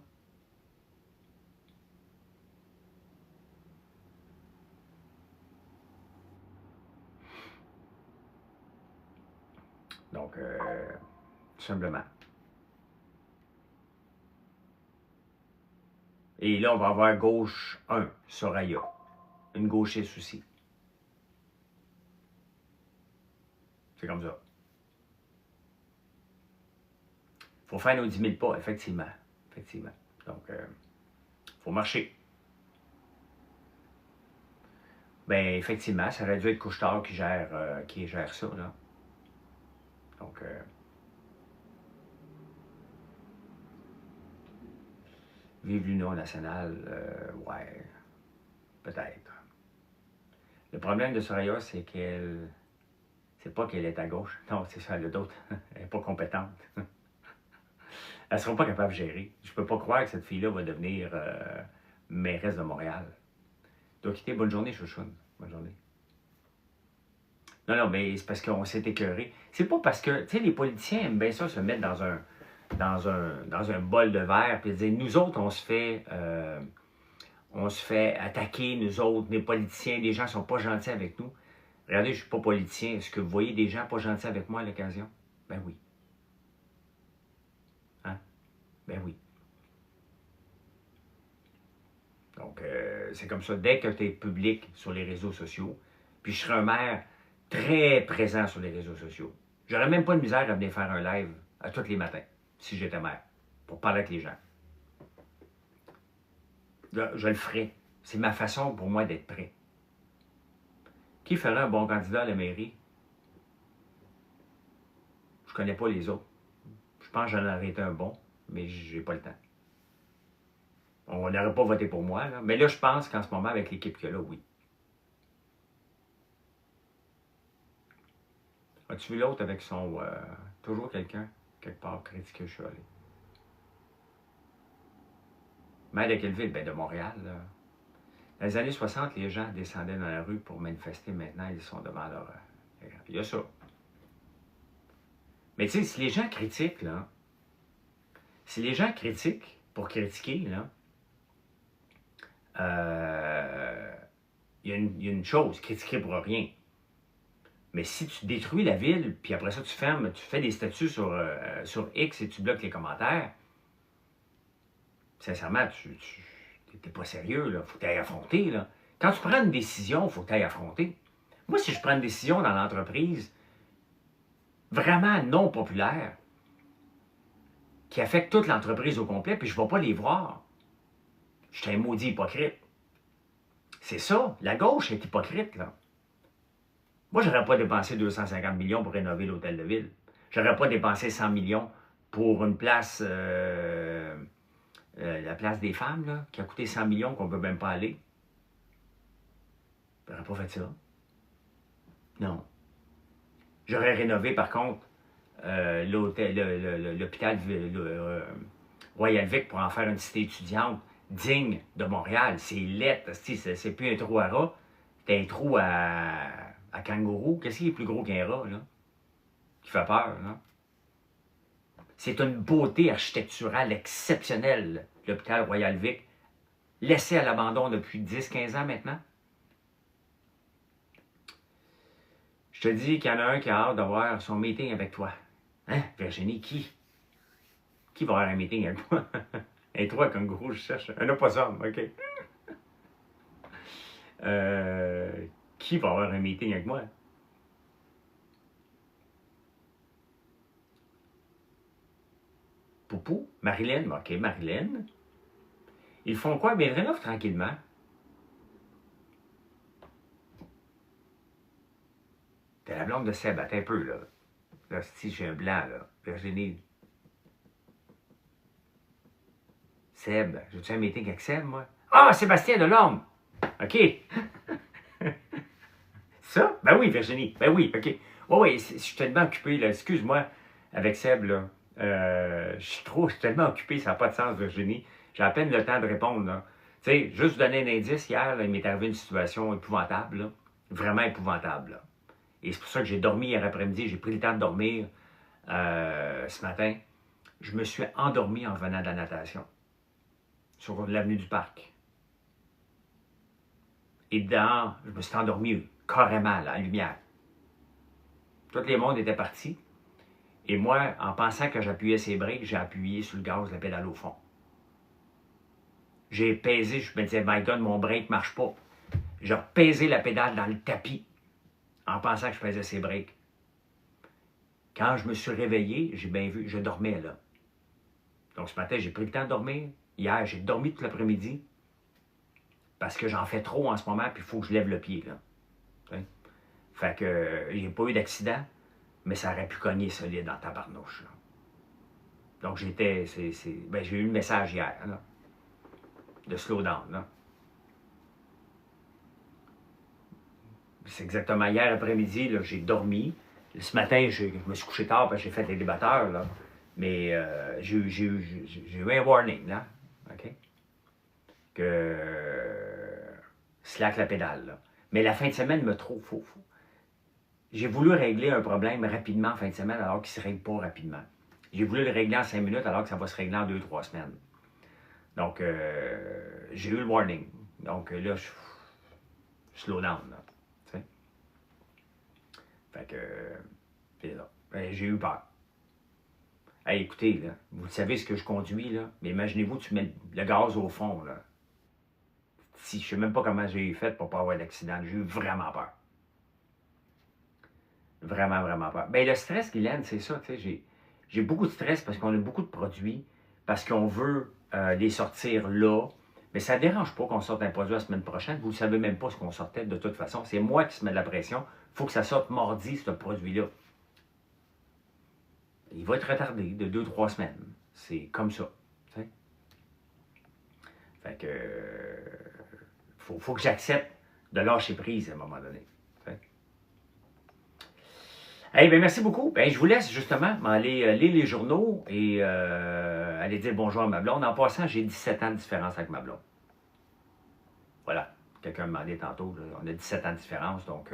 Donc, tout simplement. Et là, on va avoir gauche 1, Soraya. Une gauchiste aussi. C'est comme ça. Il faut faire nos 10 000 pas, effectivement. Effectivement. Donc, il faut marcher. Bien, effectivement, ça aurait dû être Couche-Tard qui gère ça, là. Donc, vive l'Union nationale, ouais, peut-être. Le problème de Soraya, c'est qu'elle... C'est pas qu'elle est à gauche. Non, c'est ça, elle a d'autres. Elle n'est pas compétente. Elle ne sera pas capable de gérer. Je ne peux pas croire que cette fille-là va devenir mairesse de Montréal. Donc, quitter. Bonne journée, chouchoune. Bonne journée. Non, mais c'est parce qu'on s'est écœuré. C'est pas parce que, tu sais, les politiciens aiment bien ça se mettre dans un bol de verre et dire, nous autres, on se fait attaquer, nous autres, les politiciens, les gens ne sont pas gentils avec nous. Regardez, je ne suis pas politicien. Est-ce que vous voyez des gens pas gentils avec moi à l'occasion? Ben oui. Hein? Ben oui. Donc, c'est comme ça. Dès que tu es public sur les réseaux sociaux, puis je serai un maire très présent sur les réseaux sociaux. J'aurais même pas de misère à venir faire un live à tous les matins, si j'étais maire, pour parler avec les gens. Là, je le ferai. C'est ma façon pour moi d'être prêt. Qui ferait un bon candidat à la mairie? Je connais pas les autres. Je pense que j'en aurais été un bon, mais j'ai pas le temps. On n'aurait pas voté pour moi, là. Mais là, je pense qu'en ce moment, avec l'équipe qu'il y a là, oui. As-tu vu l'autre avec son... toujours quelqu'un, quelque part, critiqué, je suis allé. Maire de quelle ville? Ben de Montréal, là. Dans les années 60, les gens descendaient dans la rue pour manifester. Maintenant, ils sont devant leur... il y a ça. Mais tu sais, si les gens critiquent, là... Si les gens critiquent pour critiquer, là... il y a une chose, critiquer pour rien. Mais si tu détruis la ville, puis après ça, tu fermes, tu fais des statuts sur X et tu bloques les commentaires, sincèrement, tu n'es pas sérieux, là. Faut que tu ailles affronter, là. Quand tu prends une décision, il faut que tu ailles affronter. Moi, si je prends une décision dans l'entreprise vraiment non populaire, qui affecte toute l'entreprise au complet, puis je ne vais pas les voir, je suis un maudit hypocrite. C'est ça, la gauche est hypocrite, là. Moi, je n'aurais pas dépensé 250 millions pour rénover l'hôtel de ville. Je n'aurais pas dépensé 100 millions pour une place, la place des femmes, là, qui a coûté 100 millions qu'on ne peut même pas aller. Je n'aurais pas fait ça. Non. J'aurais rénové, par contre, l'hôpital Royal Vic pour en faire une cité étudiante digne de Montréal. C'est laid, c'est plus un trou à rat, c'est un trou à kangourou. Qu'est-ce qui est plus gros qu'un rat, là? Qui fait peur, là? C'est une beauté architecturale exceptionnelle, l'hôpital Royal Vic, laissé à l'abandon depuis 10-15 ans maintenant. Je te dis qu'il y en a un qui a hâte d'avoir son meeting avec toi. Hein, Virginie, qui? Qui va avoir un meeting avec moi? Un 3 kangourous, je cherche. Un opossum, OK. Qui va avoir un meeting avec moi? Poupou? Marilyn? OK, Marilyn. Ils font quoi? Bien, rénove tranquillement. T'es la blonde de Seb, attends un peu, là. Là, si j'ai un blanc, là. Virginie. Seb, j'ai-tu un meeting avec Seb, moi? Ah, Sébastien Delorme! OK. Ça? Ben oui, Virginie. Ben oui, OK. Oui, je suis tellement occupé, là. Excuse-moi, avec Seb, là. Je suis tellement occupé, ça n'a pas de sens, Virginie. J'ai à peine le temps de répondre, là. Tu sais, juste vous donner un indice, hier, là, il m'est arrivé une situation épouvantable, là. Vraiment épouvantable, là. Et c'est pour ça que j'ai dormi hier après-midi, j'ai pris le temps de dormir ce matin. Je me suis endormi en venant de la natation, sur l'avenue du Parc. Et dedans, je me suis endormi carrément, là, en lumière. Tout le monde était parti. Et moi, en pensant que j'appuyais ses breaks, j'ai appuyé sur le gaz, la pédale au fond. J'ai pesé, je me disais, my God, mon break ne marche pas. J'ai pesé la pédale dans le tapis en pensant que je pesais ses breaks. Quand je me suis réveillé, j'ai bien vu, je dormais là. Donc ce matin, j'ai pris le temps de dormir. Hier, j'ai dormi tout l'après-midi parce que j'en fais trop en ce moment, puis il faut que je lève le pied, là. Okay? Fait que j'ai pas eu d'accident, mais ça aurait pu cogner solide dans ta barnouche. Là. Donc j'étais, ben, j'ai eu le message hier, là, de slow down, là. C'est exactement hier après-midi, j'ai dormi. Ce matin, je me suis couché tard parce que j'ai fait les débatteurs, là. Mais j'ai eu un warning, là. OK? Que slack la pédale, là. Mais la fin de semaine me trouve fou. J'ai voulu régler un problème rapidement en fin de semaine alors qu'il ne se règle pas rapidement. J'ai voulu le régler en 5 minutes alors que ça va se régler en 2-3 semaines. Donc, j'ai eu le warning. Donc là, je slow down, là. T'sais? Fait que, c'est là. Ben, j'ai eu peur. Hey, écoutez, là, vous savez ce que je conduis, là, mais imaginez-vous, tu mets le gaz au fond, là. Si, je ne sais même pas comment j'ai fait pour ne pas avoir d'accident. J'ai eu vraiment peur. Vraiment, vraiment peur. Bien, le stress, Guylaine, c'est ça, tu sais, j'ai beaucoup de stress parce qu'on a beaucoup de produits, parce qu'on veut les sortir là, mais ça ne dérange pas qu'on sorte un produit la semaine prochaine. Vous ne savez même pas ce qu'on sortait de toute façon. C'est moi qui se met de la pression. Il faut que ça sorte mardi, ce produit-là. Il va être retardé de 2-3 semaines. C'est comme ça. Tu sais. Fait que faut que j'accepte de lâcher prise à un moment donné. Tu sais. Hey, bien, merci beaucoup. Ben, je vous laisse justement aller lire les journaux et aller dire bonjour à ma blonde. En passant, j'ai 17 ans de différence avec ma blonde. Voilà. Quelqu'un m'a demandé tantôt, là, on a 17 ans de différence, donc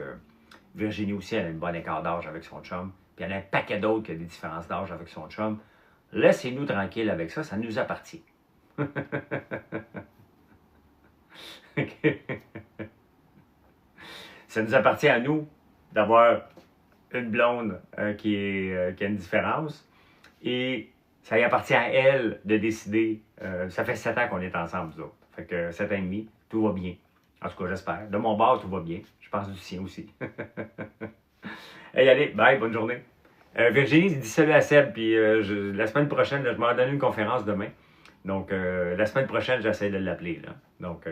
Virginie aussi, elle a une bonne écart d'âge avec son chum. Puis il y en a un paquet d'autres qui ont des différences d'âge avec son chum. Laissez-nous tranquilles avec ça, ça nous appartient. Ça nous appartient à nous d'avoir une blonde qui a une différence. Et ça y appartient à elle de décider. Ça fait 7 ans qu'on est ensemble, nous autres. Fait que 7 ans et demi, tout va bien. En tout cas, j'espère. De mon bord, tout va bien. Je pense du sien aussi. Hey, allez, bye, bonne journée. Virginie dit salut à Seb, puis la semaine prochaine, là, je m'en donne une conférence demain. Donc, la semaine prochaine, j'essaie de l'appeler. Donc,